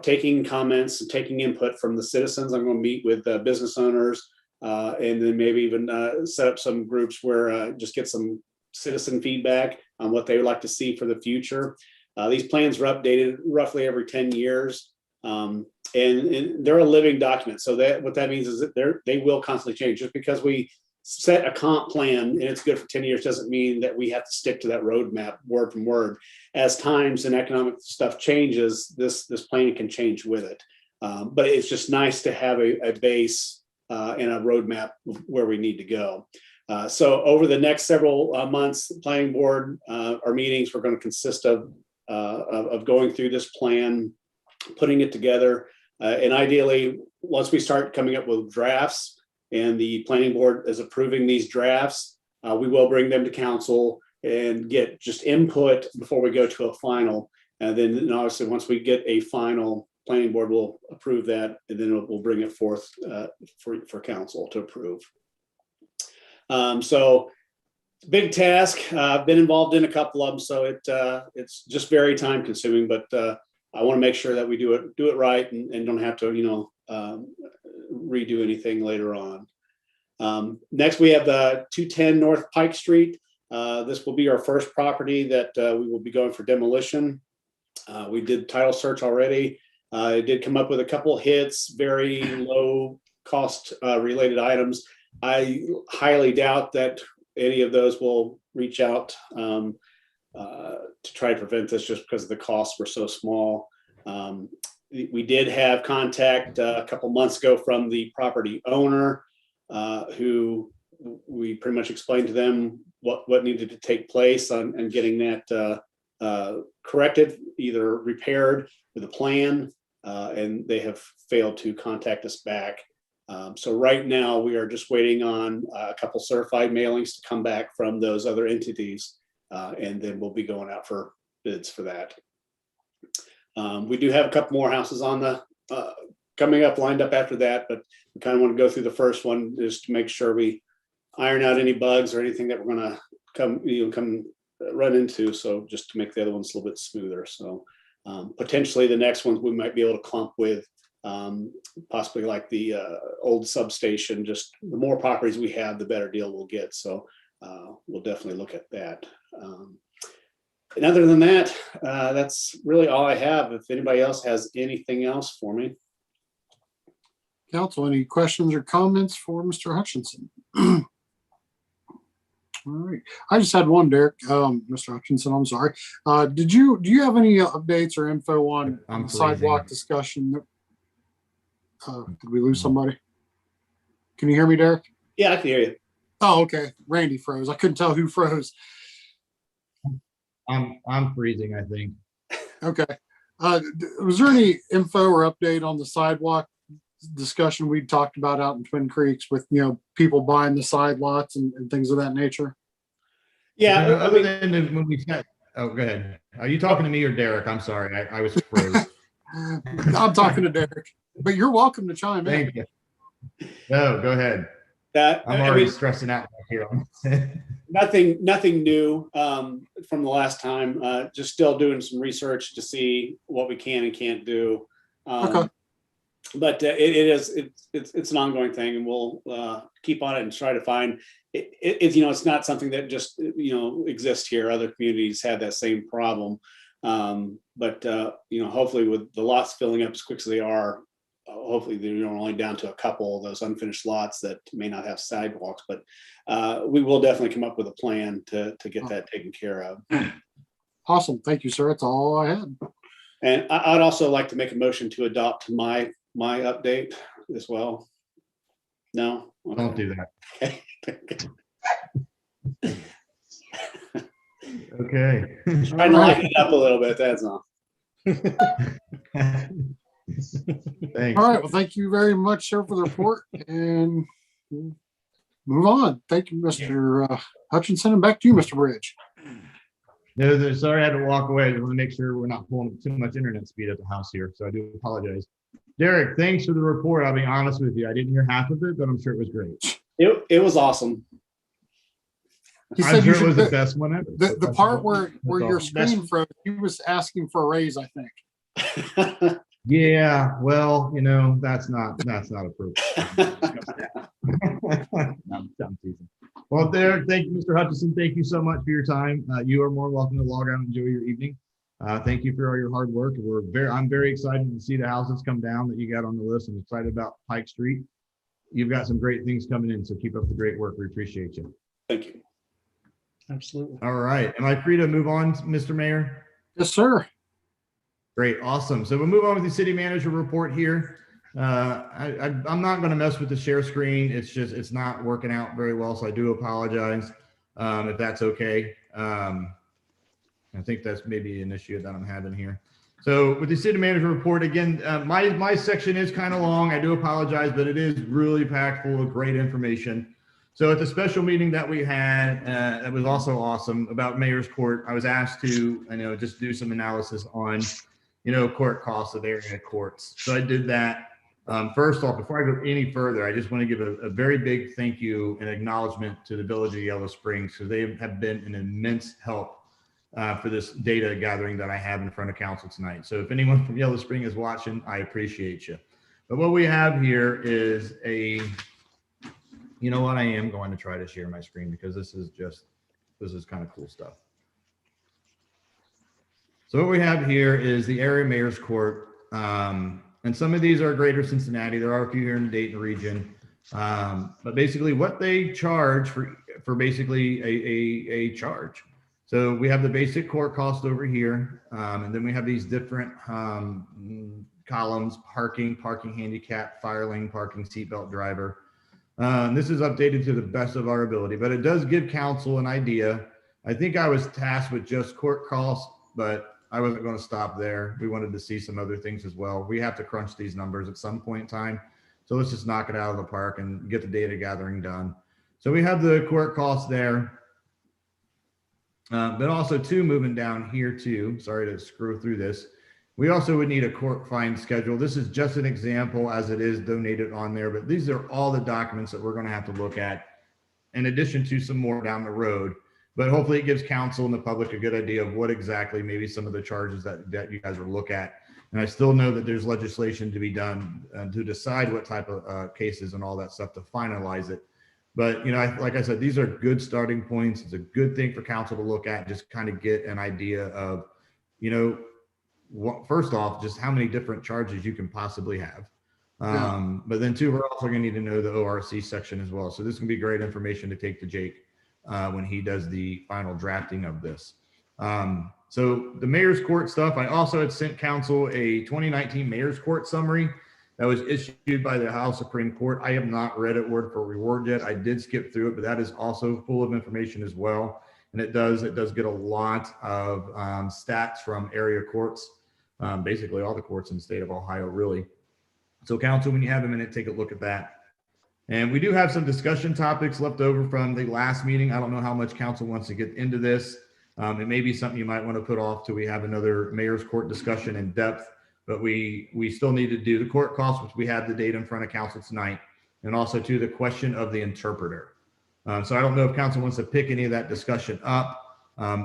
taking comments and taking input from the citizens. I'm going to meet with business owners, and then maybe even set up some groups where just get some citizen feedback on what they would like to see for the future. These plans are updated roughly every 10 years. And they're a living document. So what that means is that they will constantly change. Just because we set a comp plan and it's good for 10 years doesn't mean that we have to stick to that roadmap word from word. As times and economic stuff changes, this plan can change with it. But it's just nice to have a base and a roadmap where we need to go. So over the next several months, the planning board, our meetings were going to consist of going through this plan, putting it together, and ideally, once we start coming up with drafts and the planning board is approving these drafts, we will bring them to council and get just input before we go to a final. And then obviously, once we get a final, planning board will approve that, and then we'll bring it forth for council to approve. So big task. I've been involved in a couple of them, so it's just very time consuming, but I want to make sure that we do it right and don't have to, redo anything later on. Next, we have the 210 North Pike Street. This will be our first property that we will be going for demolition. We did title search already. It did come up with a couple hits, very low cost related items. I highly doubt that any of those will reach out to try to prevent this, just because the costs were so small. We did have contact a couple months ago from the property owner, who we pretty much explained to them what needed to take place and getting that corrected, either repaired with a plan, and they have failed to contact us back. So right now we are just waiting on a couple certified mailings to come back from those other entities. And then we'll be going out for bids for that. We do have a couple more houses on the coming up, lined up after that, but we kind of want to go through the first one just to make sure we iron out any bugs or anything that we're going to come run into. So just to make the other ones a little bit smoother. So potentially the next ones we might be able to clump with possibly like the old substation. Just the more properties we have, the better deal we'll get. So we'll definitely look at that. And other than that, that's really all I have. If anybody else has anything else for me. Council, any questions or comments for Mr. Hutchinson? All right. I just had one, Derek. Mr. Hutchinson, I'm sorry. Do you have any updates or info on the sidewalk discussion? Did we lose somebody? Can you hear me, Derek? Yeah, I can hear you. Oh, okay. Randy froze. I couldn't tell who froze. I'm freezing, I think. Okay. Was there any info or update on the sidewalk discussion we talked about out in Twin Creeks with, people buying the side lots and things of that nature? Yeah. Other than when we said, oh, go ahead. Are you talking to me or Derek? I'm sorry. I was froze. I'm talking to Derek, but you're welcome to chime in. Thank you. No, go ahead. I'm already stressing out here. Nothing new from the last time. Just still doing some research to see what we can and can't do. Okay. But it's an ongoing thing, and we'll keep on it and try to find it. It's not something that just exists here. Other communities have that same problem. But hopefully with the lots filling up as quick as they are, hopefully they're only down to a couple of those unfinished lots that may not have sidewalks. But we will definitely come up with a plan to get that taken care of. Awesome. Thank you, sir. That's all I had. And I'd also like to make a motion to adopt my update as well. No? Okay. Don't do that. Okay. Trying to lighten it up a little bit, that's all. Thanks. All right. Well, thank you very much, sir, for the report, and move on. Thank you, Mr. Hutchinson, and back to you, Mr. Bridge. No, sorry I had to walk away. I just want to make sure we're not pulling too much internet speed at the house here, so I do apologize. Derek, thanks for the report. I'll be honest with you. I didn't hear half of it, but I'm sure it was great. It was awesome. I'm sure it was the best one ever. The part where your screen froze, he was asking for a raise, I think. Yeah, well, that's not appropriate. I'm teasing. Well, Derek, thank you, Mr. Hutchinson. Thank you so much for your time. You are more welcome to log out and enjoy your evening. Thank you for all your hard work. I'm very excited to see the houses come down that you got on the list. I'm excited about Pike Street. You've got some great things coming in, so keep up the great work. We appreciate you. Thank you. Absolutely. All right. Am I free to move on, Mr. Mayor? Yes, sir. Great. Awesome. So we'll move on with the city manager report here. I'm not going to mess with the share screen. It's not working out very well. So I do apologize if that's okay. I think that's maybe an issue that I'm having here. So with the city manager report, again, my section is kind of long. I do apologize, but it is really packed full of great information. So at the special meeting that we had, that was also awesome about Mayor's Court, I was asked to, just do some analysis on, court costs of area courts. So I did that. First off, before I go any further, I just want to give a very big thank you and acknowledgement to the Village of Yellow Springs, because they have been an immense help for this data gathering that I have in front of council tonight. So if anyone from Yellow Spring is watching, I appreciate you. But what we have here is I am going to try to share my screen because this is kind of cool stuff. So what we have here is the area mayor's court. And some of these are greater Cincinnati. There are a few here in the Dayton region. But basically what they charge for basically a charge. So we have the basic court cost over here. And then we have these different columns: parking handicap, fire lane parking, seatbelt driver. This is updated to the best of our ability, but it does give council an idea. I think I was tasked with just court costs, but I wasn't going to stop there. We wanted to see some other things as well. We have to crunch these numbers at some point in time. So let's just knock it out of the park and get the data gathering done. So we have the court costs there. But also too, moving down here too, sorry to screw through this. We also would need a court fine schedule. This is just an example as it is donated on there, but these are all the documents that we're going to have to look at in addition to some more down the road. But hopefully it gives council and the public a good idea of what exactly maybe some of the charges that you guys will look at. And I still know that there's legislation to be done to decide what type of cases and all that stuff to finalize it. But, you know, like I said, these are good starting points. It's a good thing for council to look at, just kind of get an idea of, you know, first off, just how many different charges you can possibly have. But then two, we're also going to need to know the ORC section as well. So this can be great information to take to Jake when he does the final drafting of this. So the mayor's court stuff, I also had sent council a 2019 mayor's court summary that was issued by the Ohio Supreme Court. I have not read it word for word yet. I did skip through it, but that is also full of information as well. And it does get a lot of stats from area courts, basically all the courts in the state of Ohio, really. So council, when you have a minute, take a look at that. And we do have some discussion topics left over from the last meeting. I don't know how much council wants to get into this. It may be something you might want to put off till we have another mayor's court discussion in depth, but we still need to do the court costs, which we have the date in front of council tonight, and also to the question of the interpreter. So I don't know if council wants to pick any of that discussion up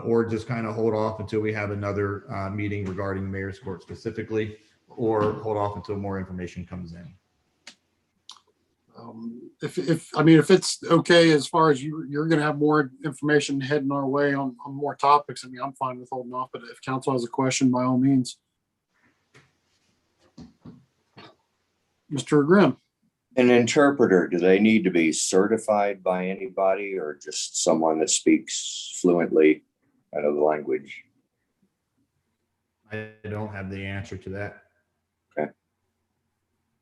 or just kind of hold off until we have another meeting regarding mayor's court specifically, or hold off until more information comes in. If it's okay, as far as you're going to have more information heading our way on more topics, I mean, I'm fine with holding off, but if council has a question, by all means. Mr. Grimm. An interpreter, do they need to be certified by anybody or just someone that speaks fluently out of the language? I don't have the answer to that. Okay.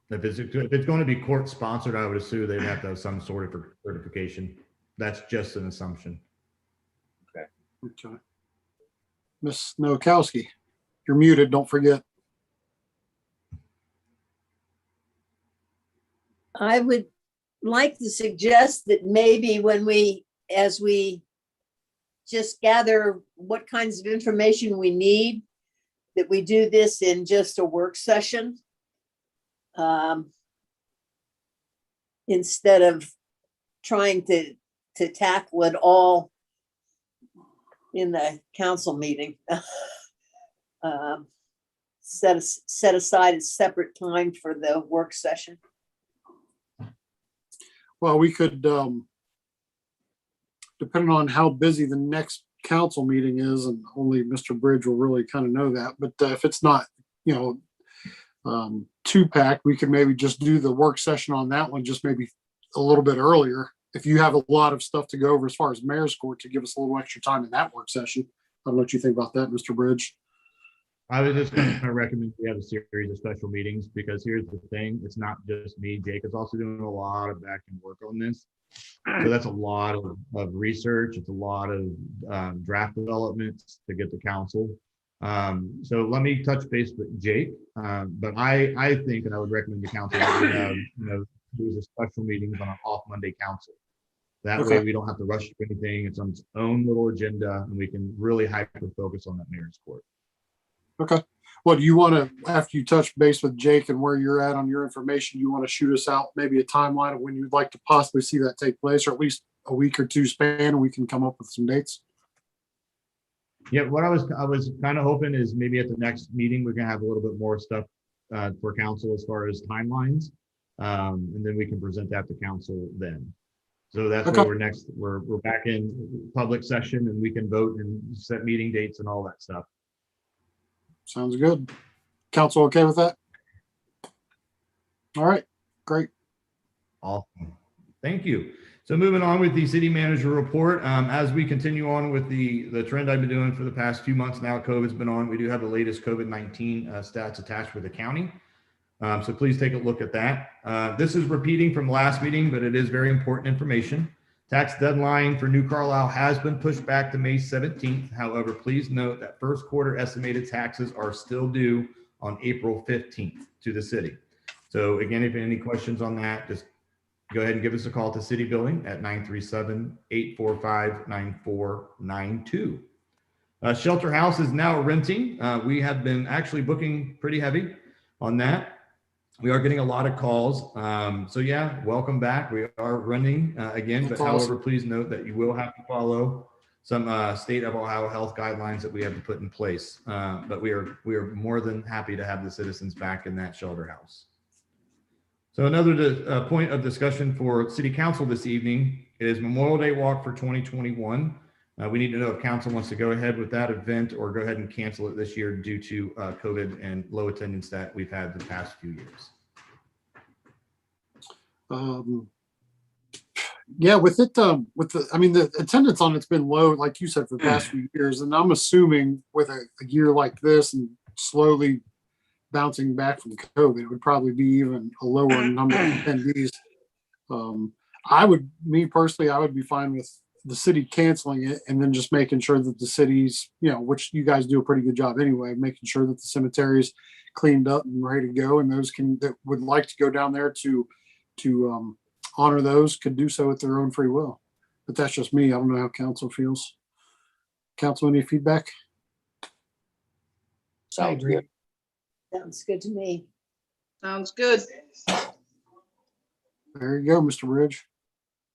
If it's going to be court sponsored, I would assume they'd have to have some sort of certification. That's just an assumption. Okay. Ms. Nowakowski, you're muted. Don't forget. I would like to suggest that maybe as we just gather what kinds of information we need, that we do this in just a work session. Instead of trying to tackle it all in the council meeting. Set aside a separate time for the work session. Well, we could, depending on how busy the next council meeting is, and only Mr. Bridge will really kind of know that, but if it's not, too packed, we could maybe just do the work session on that one, just maybe a little bit earlier. If you have a lot of stuff to go over as far as mayor's court, to give us a little extra time in that work session. I don't know what you think about that, Mr. Bridge. I was just going to recommend we have a series of special meetings, because here's the thing. It's not just me. Jake is also doing a lot of back end work on this. So that's a lot of research. It's a lot of draft developments to get to council. So let me touch base with Jake. But I think, and I would recommend the council that we have, these are special meetings on an off Monday council. That way we don't have to rush to anything. It's on its own little agenda, and we can really hyper focus on that mayor's court. Okay. Well, do you want to, after you touch base with Jake and where you're at on your information, you want to shoot us out maybe a timeline of when you'd like to possibly see that take place, or at least a week or two span, and we can come up with some dates? Yeah, what I was kind of hoping is maybe at the next meeting, we can have a little bit more stuff for council as far as timelines. And then we can present that to council then. So that's where we're back in public session, and we can vote and set meeting dates and all that stuff. Sounds good. Council okay with that? All right, great. Awesome. Thank you. So moving on with the city manager report, as we continue on with the trend I've been doing for the past few months now, COVID's been on. We do have the latest COVID-19 stats attached for the county. So please take a look at that. This is repeating from last meeting, but it is very important information. Tax deadline for New Carlisle has been pushed back to May 17th. However, please note that first quarter estimated taxes are still due on April 15th to the city. So again, if any questions on that, just go ahead and give us a call to City Building at 937-845-9492. Shelter House is now renting. We have been actually booking pretty heavy on that. We are getting a lot of calls. So yeah, welcome back. We are running again, but That's awesome. however, please note that you will have to follow some state of Ohio health guidelines that we have to put in place. But we are more than happy to have the citizens back in that shelter house. So another point of discussion for City Council this evening is Memorial Day Walk for 2021. We need to know if council wants to go ahead with that event or go ahead and cancel it this year due to COVID and low attendance that we've had the past few years. Yeah, with it, I mean, the attendance on it's been low, like you said, for the past few years. And I'm assuming with a year like this and slowly bouncing back from COVID, it would probably be even a lower number of attendees. Me personally, I would be fine with the city canceling it and then just making sure that the cities, which you guys do a pretty good job anyway, making sure that the cemeteries cleaned up and ready to go, and those that would like to go down there to honor those could do so at their own free will. But that's just me. I don't know how council feels. Council, any feedback? Sounds good. Sounds good to me. Sounds good. There you go, Mr. Bridge.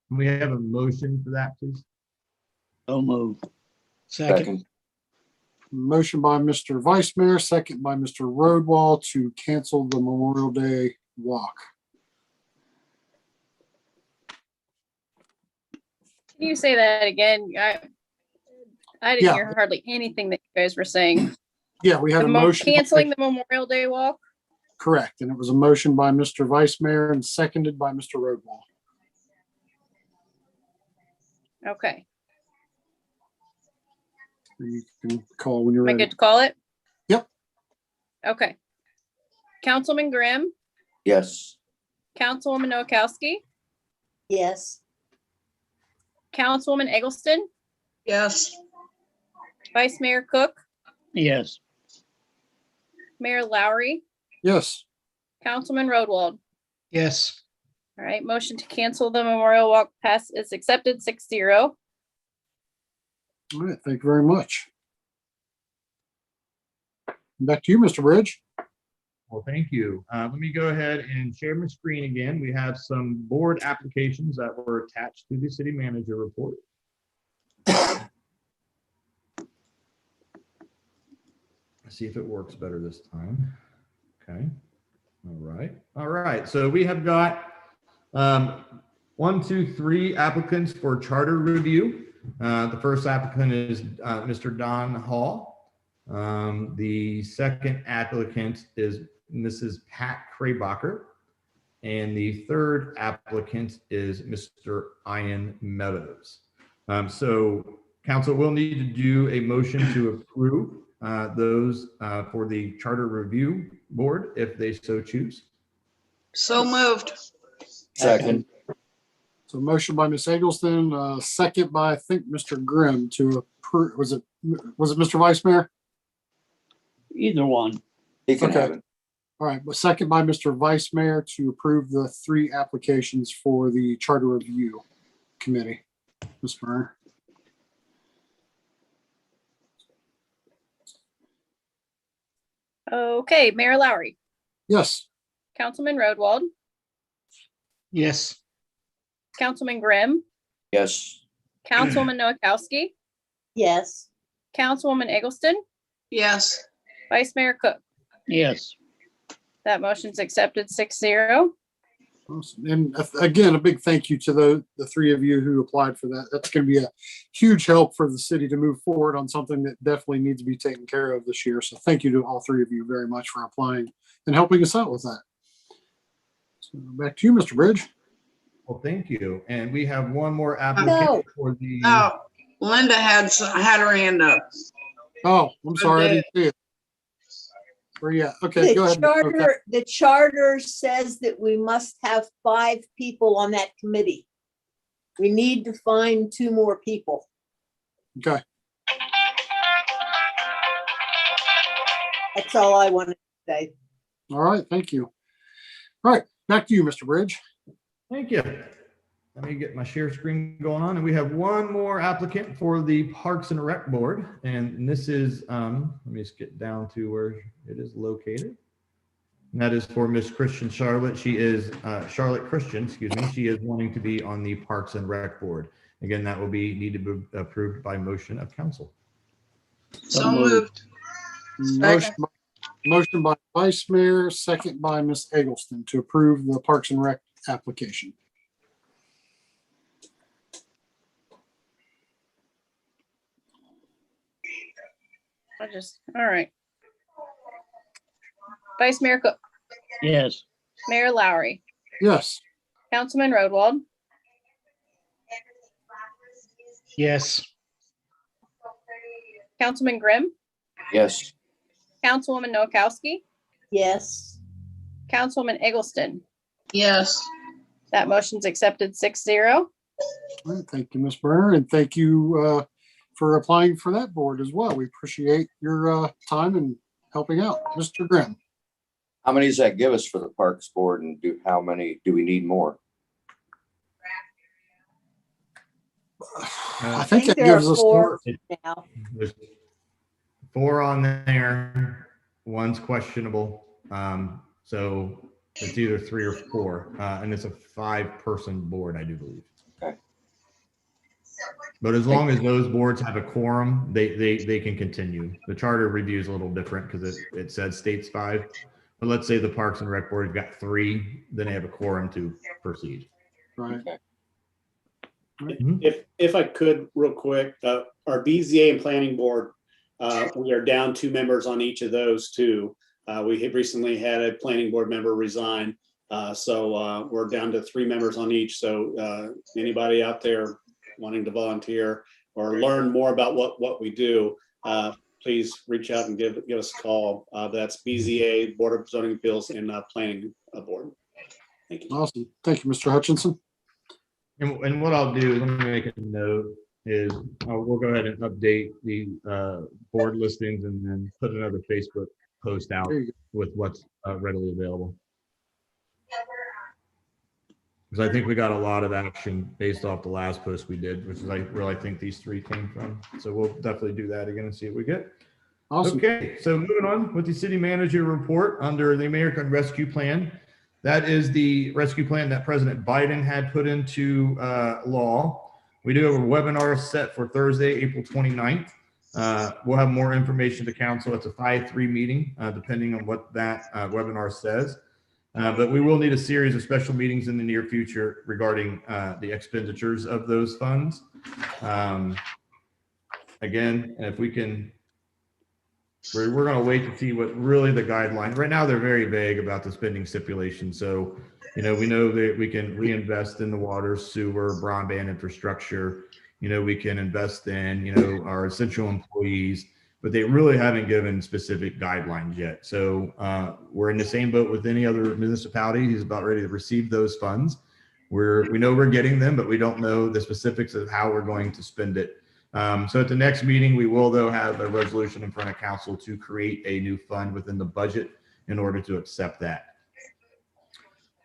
Can we have a motion for that, please? So move. Second. Motion by Mr. Vice Mayor, second by Mr. Roadwall to cancel the Memorial Day walk. Can you say that again? I didn't Yeah. hear hardly anything that you guys were saying. Yeah, we had a motion. Canceling the Memorial Day walk? Correct. And it was a motion by Mr. Vice Mayor and seconded by Mr. Roadwall. Okay. You can call when you're Am I ready. good to call it? Yep. Okay. Councilman Grimm, Yes. Councilwoman Noakowski, Yes. Councilwoman Eggleston, Yes. Vice Mayor Cook, Yes. Mayor Lowry, Yes. Councilman Roadwall. Yes. All right, motion to cancel the Memorial Walk pass is accepted 6-0. All right. Thank you very much. Back to you, Mr. Bridge. Well, thank you. Let me go ahead and share my screen again. We have some board applications that were attached to the city manager report. Let's see if it works better this time. Okay. All right. All right. So we have got 1, 2, 3 applicants for charter review. The first applicant is Mr. Don Hall. The second applicant is Mrs. Pat Kraybacher. And the third applicant is Mr. Ian Meadows. So council will need to do a motion to approve those for the charter review board if they so choose. So moved. Second. So motion by Ms. Eggleston, second by, I think, Mr. Grimm to approve. Was it Mr. Vice Mayor? Either one. He can Okay. have it. All right, but second by Mr. Vice Mayor to approve the 3 applications for the Charter Review Committee. Mr. Mayor. Okay, Mayor Lowry, Yes. Councilman Roadwall, Yes. Councilman Grimm, Yes. Councilwoman Noakowski, Yes. Councilwoman Eggleston, Yes. Vice Mayor Cook. Yes. That motion's accepted 6-0. Awesome. And again, a big thank you to the 3 of you who applied for that. That's going to be a huge help for the city to move forward on something that definitely needs to be taken care of this year. So thank you to all 3 of you very much for applying and helping us out with that. So back to you, Mr. Bridge. Well, thank you. And we have one more applicant for the. Oh, Linda had her hand up. Oh, I'm sorry. I didn't see it. Where you at? Okay, go ahead. The charter says that we must have 5 people on that committee. We need to find 2 more people. Okay. That's all I want to say. All right. Thank you. All right. Back to you, Mr. Bridge. Thank you. Let me get my share screen going on. And we have one more applicant for the Parks and Rec Board. And this is, let me just get down to where it is located. And that is for Miss Christian Charlotte. She is, Charlotte Christian, excuse me. She is wanting to be on the Parks and Rec Board. Again, that will need to be approved by motion of council. So moved. Motion by Vice Mayor, second by Ms. Eggleston to approve the Parks and Rec application. All right. Vice Mayor Cook, Yes. Mayor Lowry, Yes. Councilman Rodwald, Yes. Councilman Grimm, Yes. Councilwoman Noakowski, Yes. Councilwoman Eggleston. Yes. That motion's accepted 6-0. All right, thank you, Ms. Brenner, and thank you for applying for that board as well. We appreciate your time and helping out. Mr. Grimm. How many does that give us for the Parks Board, and how many do we need more? I think that there are gives us four now. There's 4 on there. One's questionable. So it's either 3 or 4. And it's a 5-person board, I do believe. Okay. But as long as those boards have a quorum, they can continue. The charter review is a little different because it says states 5. But let's say the Parks and Rec Board has got 3, then they have a quorum to proceed. Right. Mhm. If I could real quick, our BZA and Planning Board, we are down 2 members on each of those too. We have recently had a planning board member resign. So we're down to 3 members on each. So anybody out there wanting to volunteer or learn more about what we do, please reach out and give us a call. That's BZA, Board of Zoning Appeals, and Planning Board. Thank you. Awesome. Thank you, Mr. Hutchinson. And what I'll do, let me make a note, is we'll go ahead and update the board listings and then put another Facebook post out There you go. with what's readily available. Because I think we got a lot of action based off the last post we did, which is where I think these 3 came from. So we'll definitely do that again and see what we get. Awesome. Okay, so moving on with the city manager report under the American Rescue Plan. That is the rescue plan that President Biden had put into law. We do have a webinar set for Thursday, April 29th. We'll have more information to council. It's a 5-3 meeting, depending on what that webinar says. But we will need a series of special meetings in the near future regarding the expenditures of those funds. Again, if we can, we're going to wait to see what really the guidelines. Right now, they're very vague about the spending stipulation. So, we know that we can reinvest in the water, sewer, broadband infrastructure. We can invest in, our essential employees, but they really haven't given specific guidelines yet. So we're in the same boat with any other municipality who's about ready to receive those funds. We know we're getting them, but we don't know the specifics of how we're going to spend it. So at the next meeting, we will, though, have a resolution in front of council to create a new fund within the budget in order to accept that.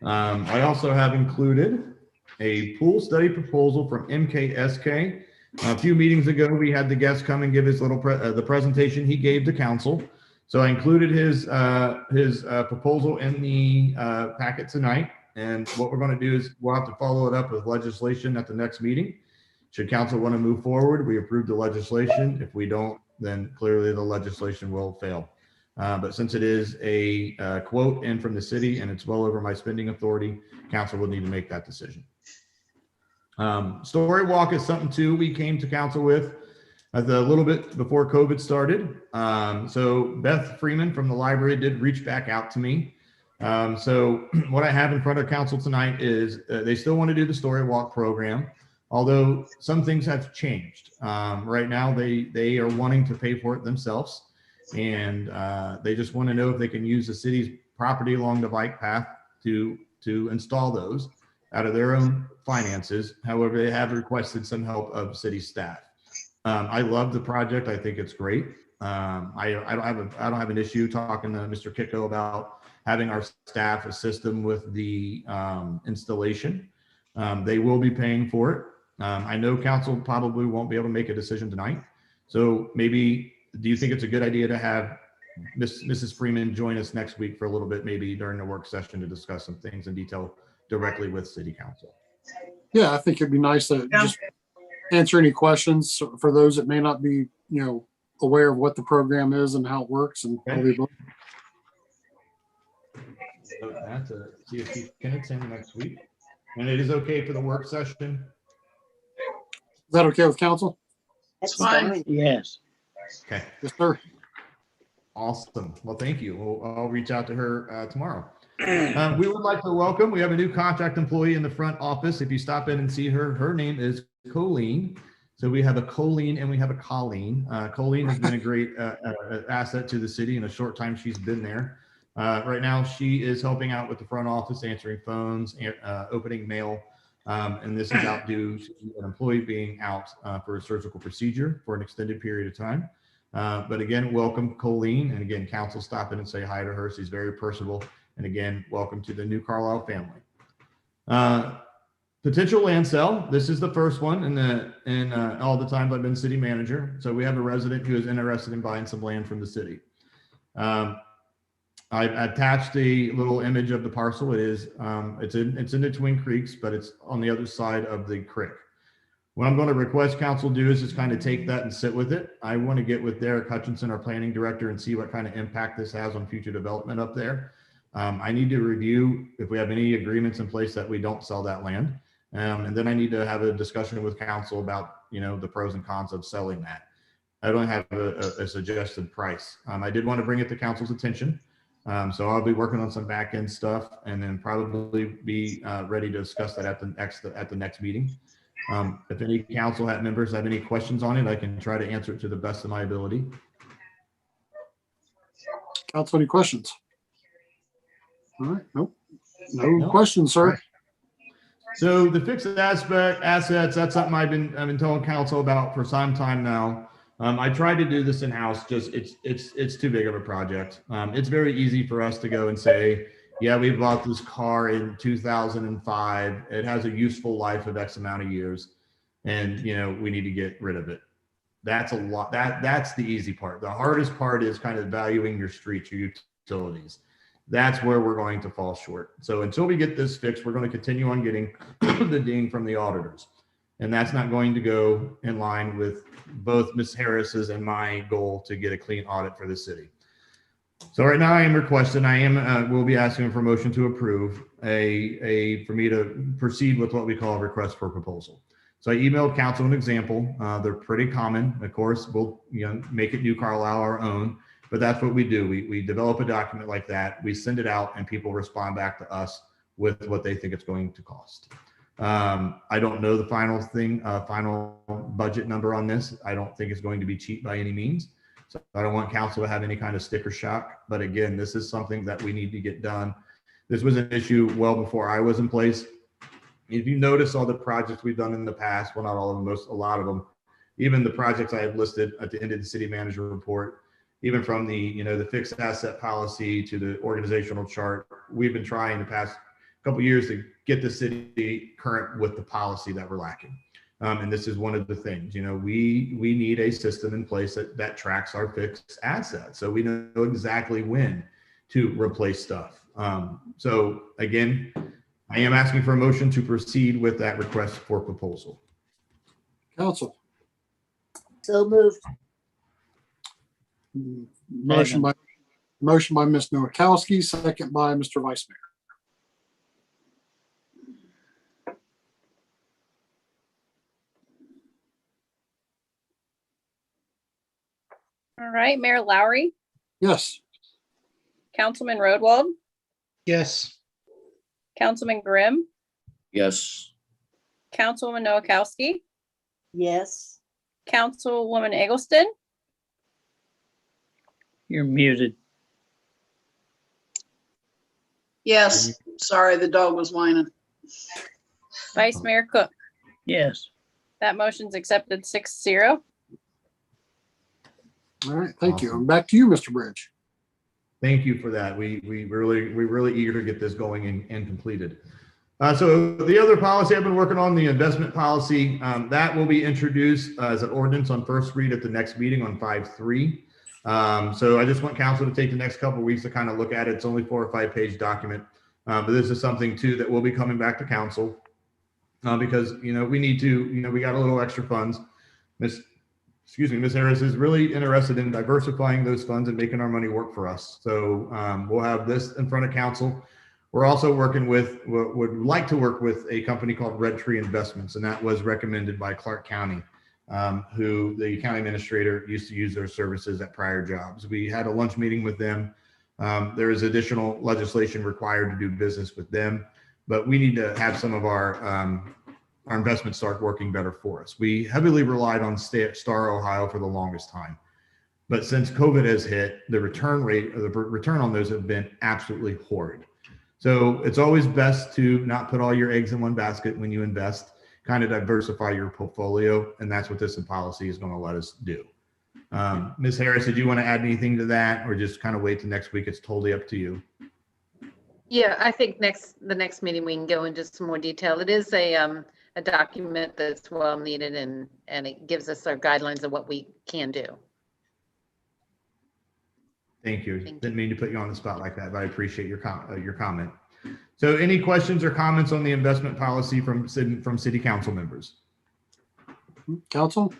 I also have included a pool study proposal from MKSK. A few meetings ago, we had the guest come and give his little the presentation he gave to council. So I included his proposal in the packet tonight. And what we're going to do is we'll have to follow it up with legislation at the next meeting. Should council want to move forward, we approve the legislation. If we don't, then clearly the legislation will fail. But since it is a quote in from the city and it's well over my spending authority, council will need to make that decision. Story walk is something too we came to council with a little bit before COVID started. So Beth Freeman from the library did reach back out to me. So what I have in front of council tonight is they still want to do the story walk program, although some things have changed. Right now they are wanting to pay for it themselves, and they just want to know if they can use the city's property along the bike path to install those out of their own finances. However, they have requested some help of city staff. I love the project. I think it's great. I don't have an issue talking to Mr. Kicko about having our staff assist them with the installation. They will be paying for it. I know council probably won't be able to make a decision tonight. So maybe, do you think it's a good idea to have Mrs. Freeman join us next week for a little bit, maybe during the work session, to discuss some things in detail directly with city council? Yeah, I think it'd be nice to just answer any questions for those that may not be, aware of what the program is and how it works and all the above. So that's a CSP can attend next week, and it is okay for the work session. Is that okay with council? That's Fine. fine. Yes. Okay, Yes, sir. awesome. Well, thank you. I'll reach out to her tomorrow. We would like to welcome, we have a new contract employee in the front office. If you stop in and see her, her name is Colleen. So we have a Colleen and we have a Colleen. Colleen has been a great asset to the city in a short time she's been there. Right now, she is helping out with the front office, answering phones, opening mail. And this is out due to an employee being out for a surgical procedure for an extended period of time. But again, welcome Colleen. And again, council stop in and say hi to her. She's very personable. And again, welcome to the new Carlyle family. Potential land sale. This is the first one in all the time I've been city manager. So we have a resident who is interested in buying some land from the city. I attached a little image of the parcel. It's in the Twin Creeks, but it's on the other side of the creek. What I'm going to request council do is just kind of take that and sit with it. I want to get with Derek Hutchinson, our planning director, and see what kind of impact this has on future development up there. I need to review if we have any agreements in place that we don't sell that land. And then I need to have a discussion with council about, the pros and cons of selling that. I don't have a suggested price. I did want to bring it to council's attention. So I'll be working on some back end stuff and then probably be ready to discuss that at the next meeting. If any council members have any questions on it, I can try to answer it to the best of my ability. Council, any questions? All right. Nope. No questions, sir. Right. So the fixed assets, that's something I've been telling council about for some time now. I tried to do this in-house, just it's too big of a project. It's very easy for us to go and say, yeah, we bought this car in 2005. It has a useful life of X amount of years. And, we need to get rid of it. That's a lot. That's the easy part. The hardest part is kind of valuing your streets, your utilities. That's where we're going to fall short. So until we get this fixed, we're going to continue on getting the ding from the auditors. And that's not going to go in line with both Ms. Harris's and my goal to get a clean audit for the city. So right now I am requesting, we'll be asking for a motion to approve for me to proceed with what we call a request for proposal. So I emailed council an example. They're pretty common. Of course, we'll make it New Carlyle our own, but that's what we do. We develop a document like that. We send it out and people respond back to us with what they think it's going to cost. I don't know the final budget number on this. I don't think it's going to be cheap by any means. So I don't want council to have any kind of sticker shock. But again, this is something that we need to get done. This was an issue well before I was in place. If you notice all the projects we've done in the past, well, not all of them, a lot of them, even the projects I have listed at the end of the city manager report, even from the, the fixed asset policy to the organizational chart, we've been trying the past couple of years to get the city current with the policy that we're lacking. And this is one of the things, we need a system in place that tracks our fixed assets. So we know exactly when to replace stuff. So again, I am asking for a motion to proceed with that request for proposal. Council. So moved. Motion by Ms. Nowakowski, second by Mr. Vice Mayor. All right, Mayor Lowry, Yes. Councilman Rodwald, Yes. Councilman Grimm, Yes. Councilwoman Nowakowski, Yes. Councilwoman Eggleston, You're muted. Yes, sorry, the dog was whining. Vice Mayor Cook. Yes. That motion's accepted 6-0. All right, thank you. Awesome. And back to you, Mr. Bridge. Thank you for that. We're really eager to get this going and completed. So the other policy I've been working on, the investment policy, that will be introduced as an ordinance on first read at the next meeting on 5/3. So I just want council to take the next couple of weeks to kind of look at it. It's only 4 or 5 page document, but this is something too that will be coming back to council because we need to, we got a little extra funds. Ms. Harris is really interested in diversifying those funds and making our money work for us. So we'll have this in front of council. We're also working with, would like to work with a company called Red Tree Investments, and that was recommended by Clark County, who the county administrator used to use their services at prior jobs. We had a lunch meeting with them. There is additional legislation required to do business with them, but we need to have some of our investments start working better for us. We heavily relied on Star Ohio for the longest time, but since COVID has hit, the return rate, or the return on those have been absolutely horrid. So it's always best to not put all your eggs in one basket when you invest, kind of diversify your portfolio. And that's what this policy is going to let us do. Ms. Harris, did you want to add anything to that or just kind of wait till next week? It's totally up to you. Yeah, I think the next meeting we can go into some more detail. It is a document that's well needed and it gives us our guidelines of what we can do. Thank you. Didn't mean to put you on the spot like that, but I appreciate your comment. So any questions or comments on the investment policy from city council members? Council?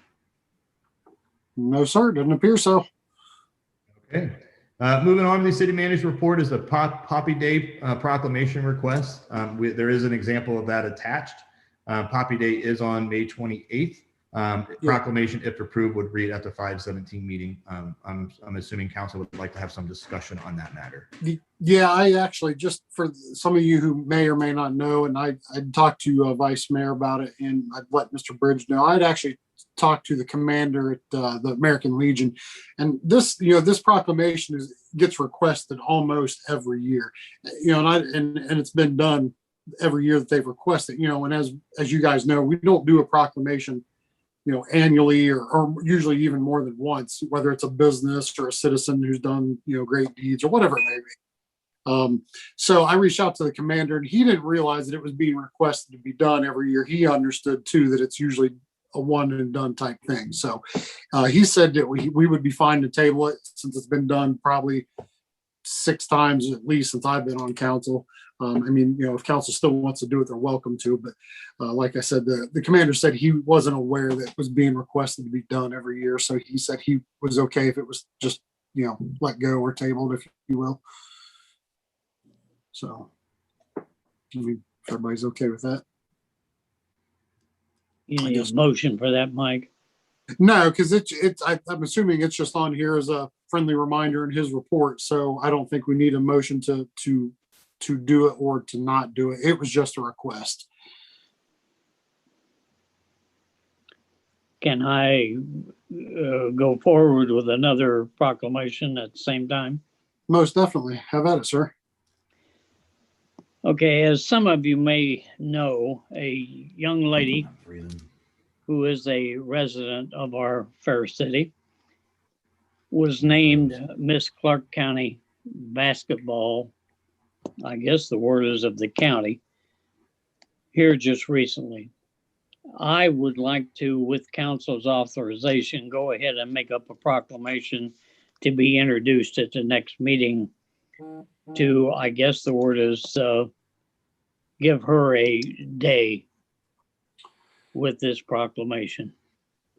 No, sir. Doesn't appear so. Okay. Moving on to the city manager report is the Poppy Day proclamation request. There is an example of that attached. Poppy Day is on May 28th. Proclamation, if approved, would read at the 5/17 meeting. I'm assuming council would like to have some discussion on that matter. Yeah, I actually, just for some of you who may or may not know, and I talked to Vice Mayor about it, and I'd let Mr. Bridge know. I'd actually talked to the commander at the American Legion, and this proclamation gets requested almost every year, and it's been done every year that they've requested, and as you guys know, we don't do a proclamation annually or usually even more than once, whether it's a business or a citizen who's done, great deeds or whatever it may be. So I reached out to the commander and he didn't realize that it was being requested to be done every year. He understood too that it's usually a one and done type thing. So he said that we would be fine to table it since it's been done probably 6 times at least since I've been on council. If council still wants to do it, they're welcome to. But like I said, the commander said he wasn't aware that it was being requested to be done every year. So he said he was okay if it was just, let go or tabled, if you will. So, if everybody's okay with that. You need a motion for that, Mike? No, because I'm assuming it's just on here as a friendly reminder in his report. So I don't think we need a motion to do it or to not do it. It was just a request. Can I go forward with another proclamation at the same time? Most definitely. Have at it, sir. Okay, as some of you may know, a young lady who is a resident of our fair city was named Miss Clark County basketball, I guess the word is of the county, here just recently. I would like to, with council's authorization, go ahead and make up a proclamation to be introduced at the next meeting to, I guess the word is, give her a day with this proclamation.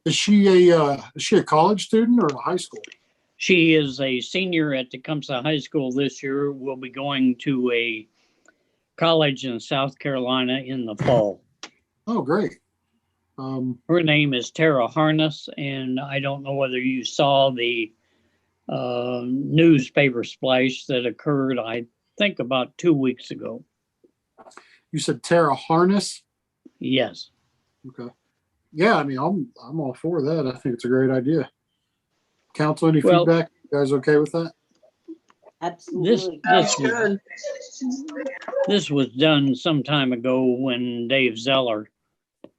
Is she a college student or a high school? She is a senior at Tecumseh High School this year. Will be going to a college in South Carolina in the fall. Oh, great. Her name is Tara Harness, and I don't know whether you saw the newspaper splash that occurred, I think, about 2 weeks ago. You said Tara Harness? Yes. Okay. Yeah, I'm all for that. I think it's a great idea. Council, any feedback? You guys okay with that? Absolutely. This was done some time ago when Dave Zeller,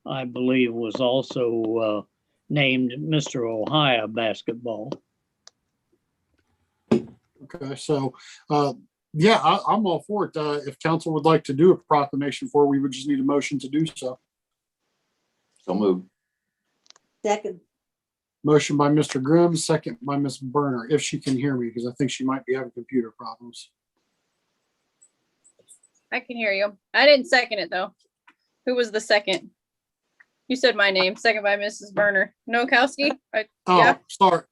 I believe, was also named Mr. Ohio basketball. Okay, so, yeah, I'm all for it. If council would like to do a proclamation for, it, we would just need a motion to do so. So moved. Second, Motion by Mr. Grimm, second by Ms. Berner, if she can hear me, because I think she might be having computer problems. I can hear you. I didn't second it though. Who was the second? You said my name, second by Mrs. Berner. Nokowski? Yeah. Oh, sorry.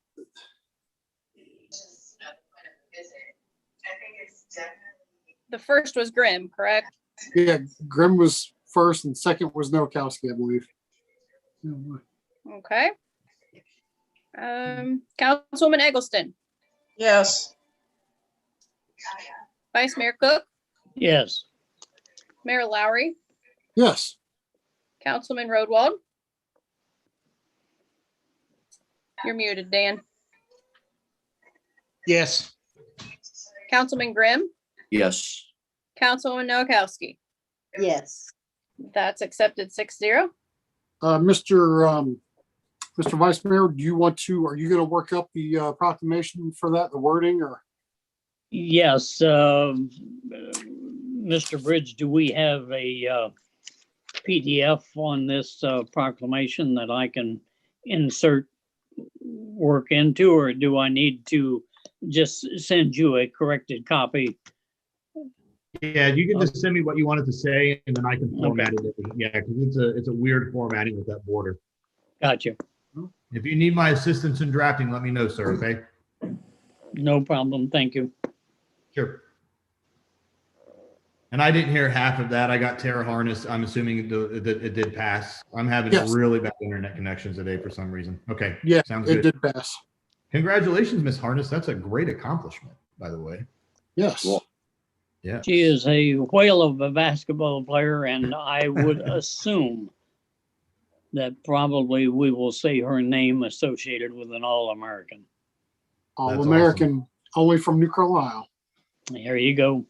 The first was Grimm, correct? Yeah, Grimm was first and second was Nokowski, I believe. Okay. Councilwoman Eggleston, Yes. Vice Mayor Cook, Yes. Mayor Lowry, Yes, Councilman Rodwald. You're muted, Dan. Yes. Councilman Grimm, Yes. Councilwoman Nowakowski. yes. That's accepted 6-0. Mr. Vice Mayor, are you gonna work up the proclamation for that, the wording, or? Yes, Mr. Bridge, do we have a PDF on this proclamation that I can insert work into, or do I need to just send you a corrected copy? Yeah, you can just send me what you wanted to say and then I can format it. Yeah, because it's a weird formatting with that border. Gotcha. If you need my assistance in drafting, let me know, sir, okay? No problem. Thank you. Sure. And I didn't hear half of that. I got Terra Harness. I'm assuming it did pass. I'm having Yes. really bad internet connections today for some reason. Okay. Yeah, Sounds it good. did pass. Congratulations, Miss Harness. That's a great accomplishment, by the way. Yes. Well, Yeah. She is a whale of a basketball player, and I would assume that probably we will see her name associated with an All-American. All-American, only from New Carlisle. There you go.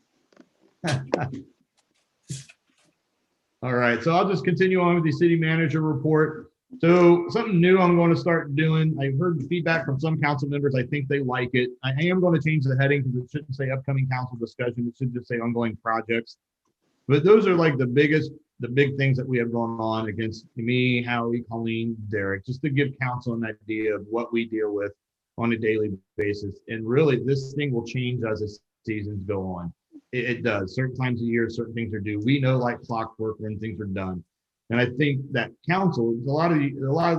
All right, so I'll just continue on with the city manager report. So something new I'm going to start doing. I've heard feedback from some council members. I think they like it. I am going to change the heading because it shouldn't say upcoming council discussion. It should just say ongoing projects. But those are like the big things that we have going on against me, Howie, Colleen, Derek, just to give council an idea of what we deal with on a daily basis. And really, this thing will change as the seasons go on. It does. Certain times of year, certain things are due. We know like clockwork when things are done. And I think that council, a lot of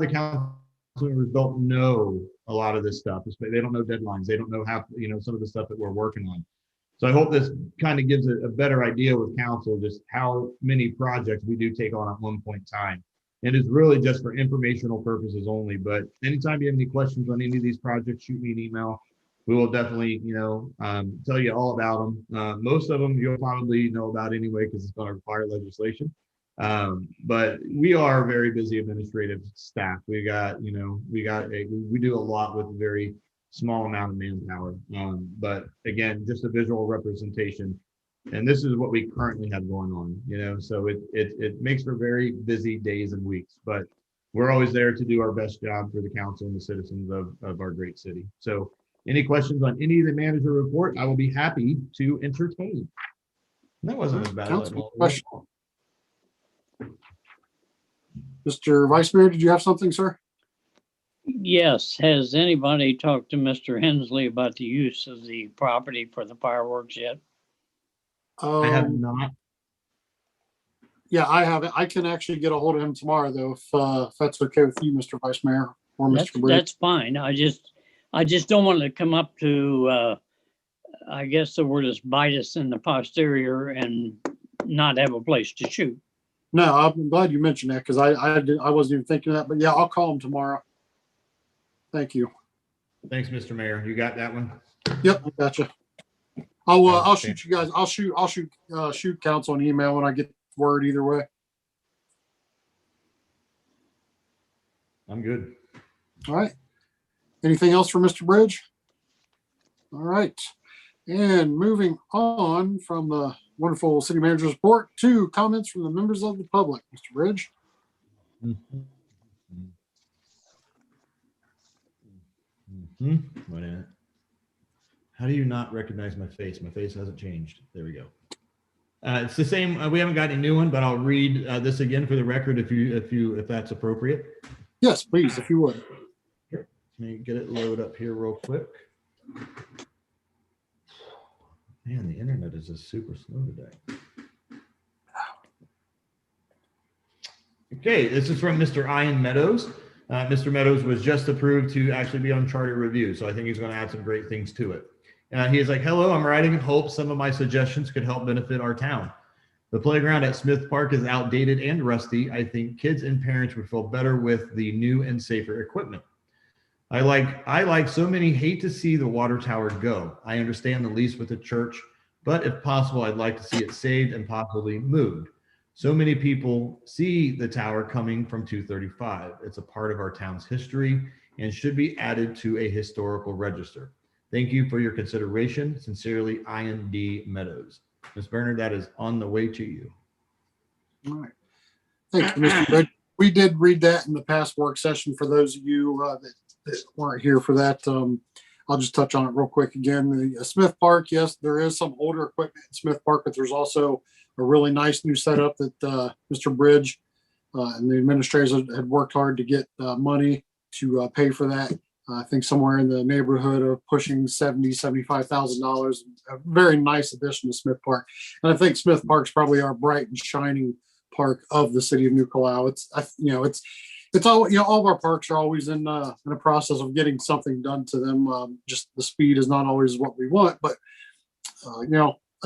the council members don't know a lot of this stuff. They don't know deadlines. They don't know how, some of the stuff that we're working on. So I hope this kind of gives a better idea with council, just how many projects we do take on at one point in time. And it's really just for informational purposes only. But anytime you have any questions on any of these projects, shoot me an email. We will definitely, tell you all about them. Most of them you'll probably know about anyway, because it's going to require legislation. But we are very busy administrative staff. We do a lot with a very small amount of manpower. But again, just a visual representation. And this is what we currently have going on, so it makes for very busy days and weeks, but we're always there to do our best job for the council and the citizens of our great city. So any questions on any of the manager report, I will be happy to entertain. And that wasn't as bad. Council question. Mr. Vice Mayor, did you have something, sir? Yes. Has anybody talked to Mr. Hensley about the use of the property for the fireworks yet? I have not. Yeah, I haven't. I can actually get a hold of him tomorrow, though, if that's okay with you, Mr. Vice Mayor or Mr. Bridge. That's fine. I just don't want to come up to, I guess the word is bite us in the posterior and not have a place to shoot. No, I'm glad you mentioned that because I wasn't even thinking of that. But yeah, I'll call him tomorrow. Thank you. Thanks, Mr. Mayor. You got that one? Yep, gotcha. I'll shoot you guys. I'll shoot council an email when I get word either way. I'm good. All right. Anything else for Mr. Bridge? All right. And moving on from the wonderful city manager's report to comments from the members of the public. Mr. Bridge. Wait a minute. How do you not recognize my face? My face hasn't changed. There we go. It's the same. We haven't got a new one, but I'll read this again for the record if that's appropriate. Yes, please, if you would. Let me get it loaded up here real quick. Man, the internet is just super slow today. Okay, this is from Mr. Ian Meadows. Mr. Meadows was just approved to actually be on charter review, so I think he's going to add some great things to it. He is like, hello, I'm writing in hopes some of my suggestions could help benefit our town. The playground at Smith Park is outdated and rusty. I think kids and parents would feel better with the new and safer equipment. I like so many hate to see the water tower go. I understand the lease with the church, but if possible, I'd like to see it saved and possibly moved. So many people see the tower coming from 235. It's a part of our town's history and should be added to a historical register. Thank you for your consideration. Sincerely, Ian D. Meadows. Ms. Bernard, that is on the way to you. All right. Thank you, Mr. Bridge. We did read that in the past work session. For those of you that weren't here for that, I'll just touch on it real quick again. The Smith Park, yes, there is some older equipment in Smith Park, but there's also a really nice new setup that Mr. Bridge and the administrators had worked hard to get money to pay for that. I think somewhere in the neighborhood of pushing $75,000. A very nice addition to Smith Park. And I think Smith Park's probably our bright and shining park of the city of New Carlisle. It's all, all of our parks are always in a process of getting something done to them. Just the speed is not always what we want, but I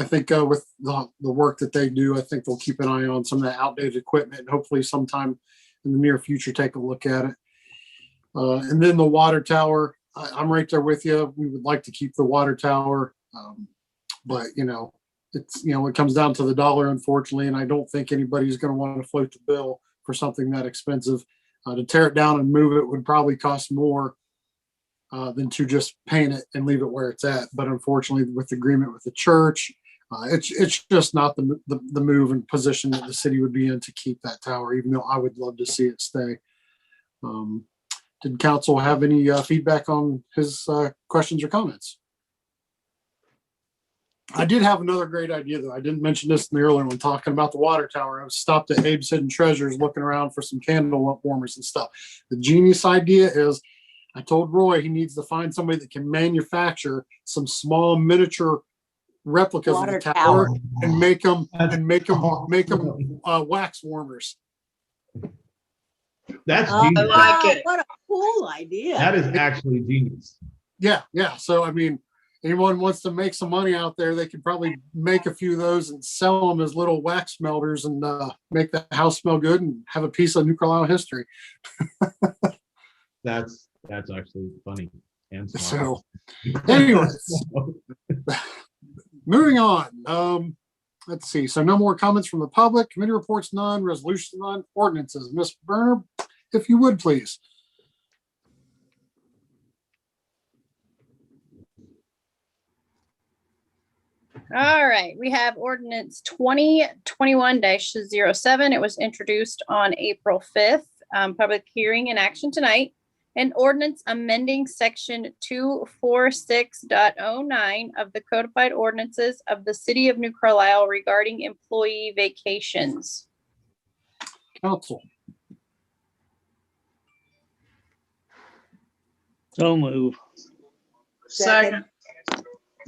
think with the work that they do, I think they'll keep an eye on some of that outdated equipment and hopefully sometime in the near future take a look at it. And then the water tower, I'm right there with you. We would like to keep the water tower, but it comes down to the dollar, unfortunately, and I don't think anybody's going to want to float the bill for something that expensive. To tear it down and move it would probably cost more than to just paint it and leave it where it's at. But unfortunately, with the agreement with the church, it's just not the move and position that the city would be in to keep that tower, even though I would love to see it stay. Did council have any feedback on his questions or comments? I did have another great idea, though. I didn't mention this in the earlier one, talking about the water tower. I was stopped at Abe's Hidden Treasures looking around for some candle warmers and stuff. The genius idea is I told Roy he needs to find somebody that can manufacture some small miniature replicas Water of the tower tower. and make them wax warmers. That's Oh, genius. like wow, it. what a cool idea. That is actually genius. Yeah. So, I mean, anyone wants to make some money out there, they could probably make a few of those and sell them as little wax melters and make the house smell good and have a piece of New Carlisle history. That's actually funny and smart. So, anyways, moving on. Let's see. So, no more comments from the public. Committee reports none. Resolutions none. Ordinances. Ms. Berner, if you would, please. All right, we have ordinance 2021-07. It was introduced on April 5th. Public hearing and action tonight. An ordinance amending section 246.09 of the codified ordinances of the city of New Carlisle regarding employee vacations. Council. So move. Second.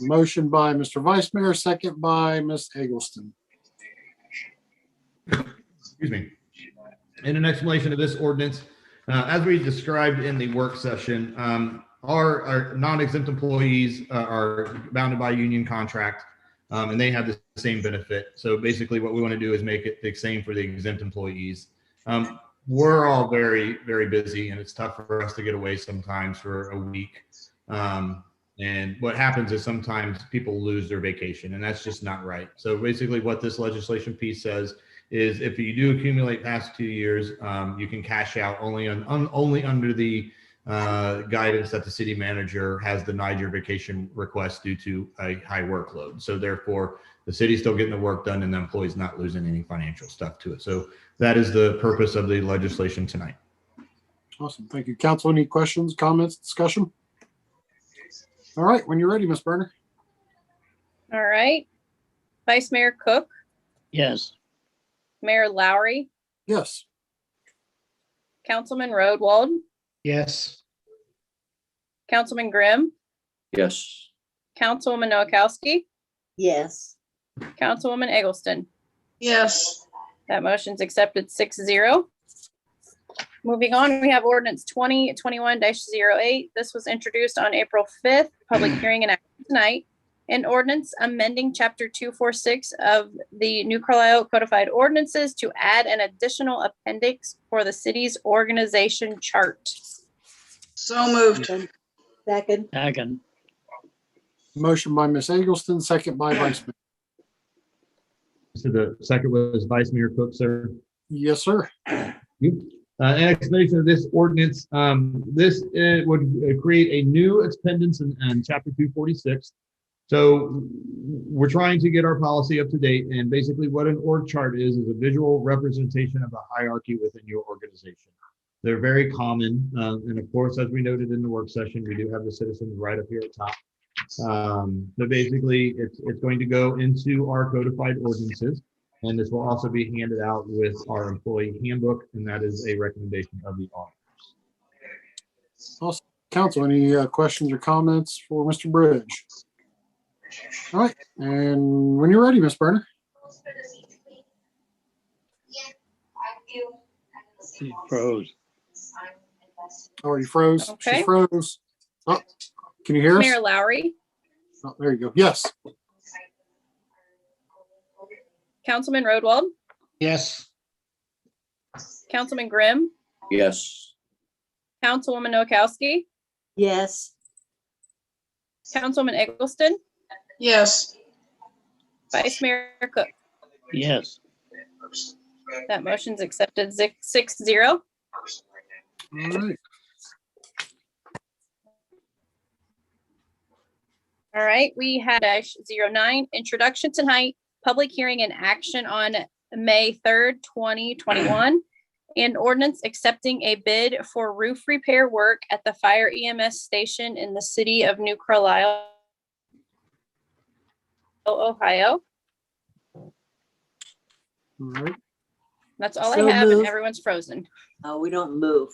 Motion by Mr. Vice Mayor, second by Ms. Eggleston. Excuse me. In an explanation of this ordinance, as we described in the work session, our non-exempt employees are bounded by union contract, and they have the same benefit. So basically what we want to do is make it the same for the exempt employees. We're all very, very busy, and it's tough for us to get away sometimes for a week. And what happens is sometimes people lose their vacation, and that's just not right. So basically what this legislation piece says is if you do accumulate past 2 years, you can cash out only under the guidance that the city manager has denied your vacation request due to a high workload. So therefore, the city's still getting the work done and the employee's not losing any financial stuff to it. So that is the purpose of the legislation tonight. Awesome. Thank you. Council, any questions, comments, discussion? All right. When you're ready, Ms. Berner. All right. Vice Mayor Cook, Yes. Mayor Lowry, Yes. Councilman Rodwald, Yes. Councilman Grimm, Yes. Councilwoman Noakowski, Yes. Councilwoman Eggleston. yes, That motion's accepted 6-0. Moving on, we have ordinance 2021-08. This was introduced on April 5th, public hearing and action tonight. An ordinance amending chapter 246 of the New Carlisle Codified Ordinances to add an additional appendix for the city's organization chart. so moved. Second. Second. Motion by Ms. Eggleston, second by Vice Mayor. So the second was Vice Mayor Cook, sir. Yes, sir. An explanation of this ordinance, this would create a new appendix in chapter 246. So we're trying to get our policy up to date, and basically what an org chart is a visual representation of the hierarchy within your organization. They're very common, and of course, as we noted in the work session, we do have the citizens right up here at top. So basically, it's going to go into our codified ordinances, and this will also be handed out with our employee handbook, and that is a recommendation of the auditors. Also, council, any questions or comments for Mr. Bridge? All right, and when you're ready, Ms. Burner. He froze. Oh, you froze. Okay. She froze. Oh, can you hear us? Mayor Lowry, Oh, there you go. Yes. Councilman Rodwald, Yes. Councilman Grimm, Yes. Councilwoman Noakowski, Yes. Councilwoman Eggleston, Yes, Vice Mayor Cook. Yes. That motion's accepted 6-0. All right. All right, we had a 09 introduction tonight, public hearing and action on May 3rd, 2021. An ordinance accepting a bid for roof repair work at the fire EMS station in the city of New Carlisle, Ohio. All right. That's all So I have, and moved. everyone's frozen. Oh, we don't move.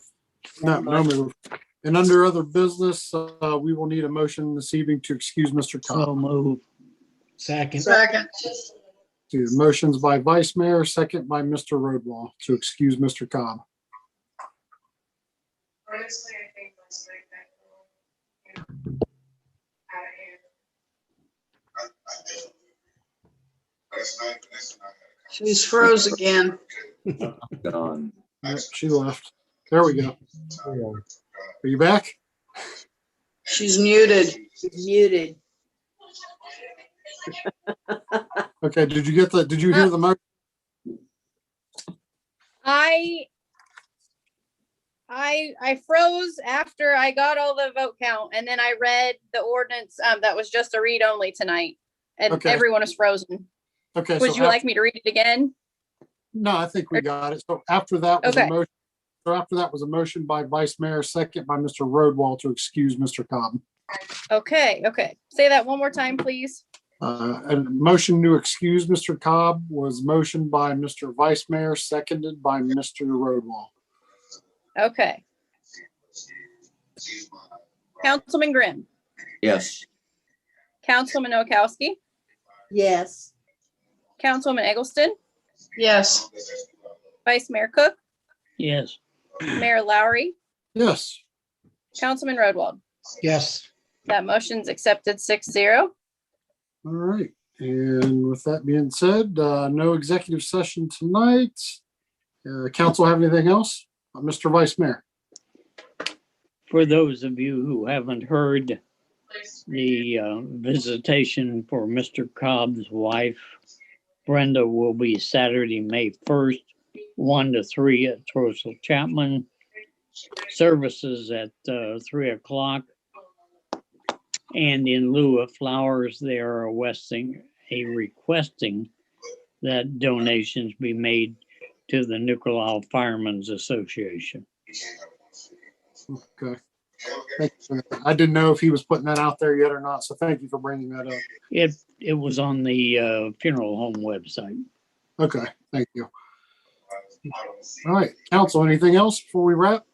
No move. And under other business, we will need a motion this evening to excuse Mr. Cobb. So move. Second. second, The motions by Vice Mayor, second by Mr. Rodwall to excuse Mr. Cobb. Honestly, I think let's make that she's froze again. Gone. Yep, she left. There we go. Are you back? She's muted. Muted. Okay, did you hear the motion? I froze after I got all the vote count, and then I read the ordinance that was just a read only tonight, and Okay. everyone is frozen. Okay. Would so you like me to read it again? No, I think we got it. So after that was a Okay. motion. So after that was a motion by Vice Mayor, second by Mr. Rodwall to excuse Mr. Cobb. Okay. Say that one more time, please. A motion to excuse Mr. Cobb was motioned by Mr. Vice Mayor, seconded by Mr. Rodwall. Okay. Councilman Grimm, Yes. Councilwoman Noakowski, Yes. Councilwoman Eggleston, Yes, Vice Mayor Cook, Yes. Mayor Lowry, Yes. Councilman Rodwald. Yes. That motion's accepted 6-0. All right. And with that being said, no executive session tonight. Council have anything else? Mr. Vice Mayor. For those of you who haven't heard, the visitation for Mr. Cobb's wife, Brenda, will be Saturday, May 1st, 1 to 3 at Trorsel Chapman. Services at 3 o'clock. And in lieu of flowers, they are requesting that donations be made to the New Carlisle Firemen's Association. Okay. Thank you for that. I didn't know if he was putting that out there yet or not, so thank you for bringing that up. It It was on the funeral home website. Okay, thank you. All right, council, anything else before we wrap?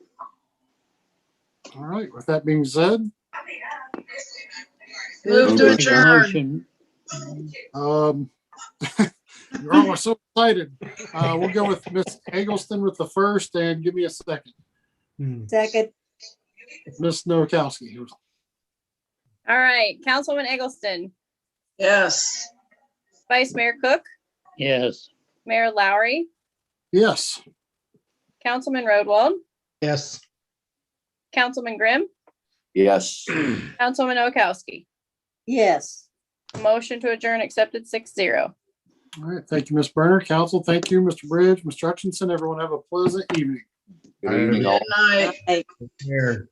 All right, with that being said, Move to Make a adjourn. motion. you're all so excited. We'll go with Miss Eggleston with the first and give me a second. Second, Miss Nowakowski. All right, Councilwoman Eggleston, Yes. Vice Mayor Cook, Yes. Mayor Lowry, Yes. Councilman Roadwald, Yes. Councilman Grimm, Yes. Councilwoman Nowakowski. yes. Motion to adjourn accepted 6-0. All right, thank you, Miss Berner. Council, thank you, Mr. Bridge, Mr. Hutchinson. Everyone have a pleasant evening. Good evening, all. Good night. Aye. Here.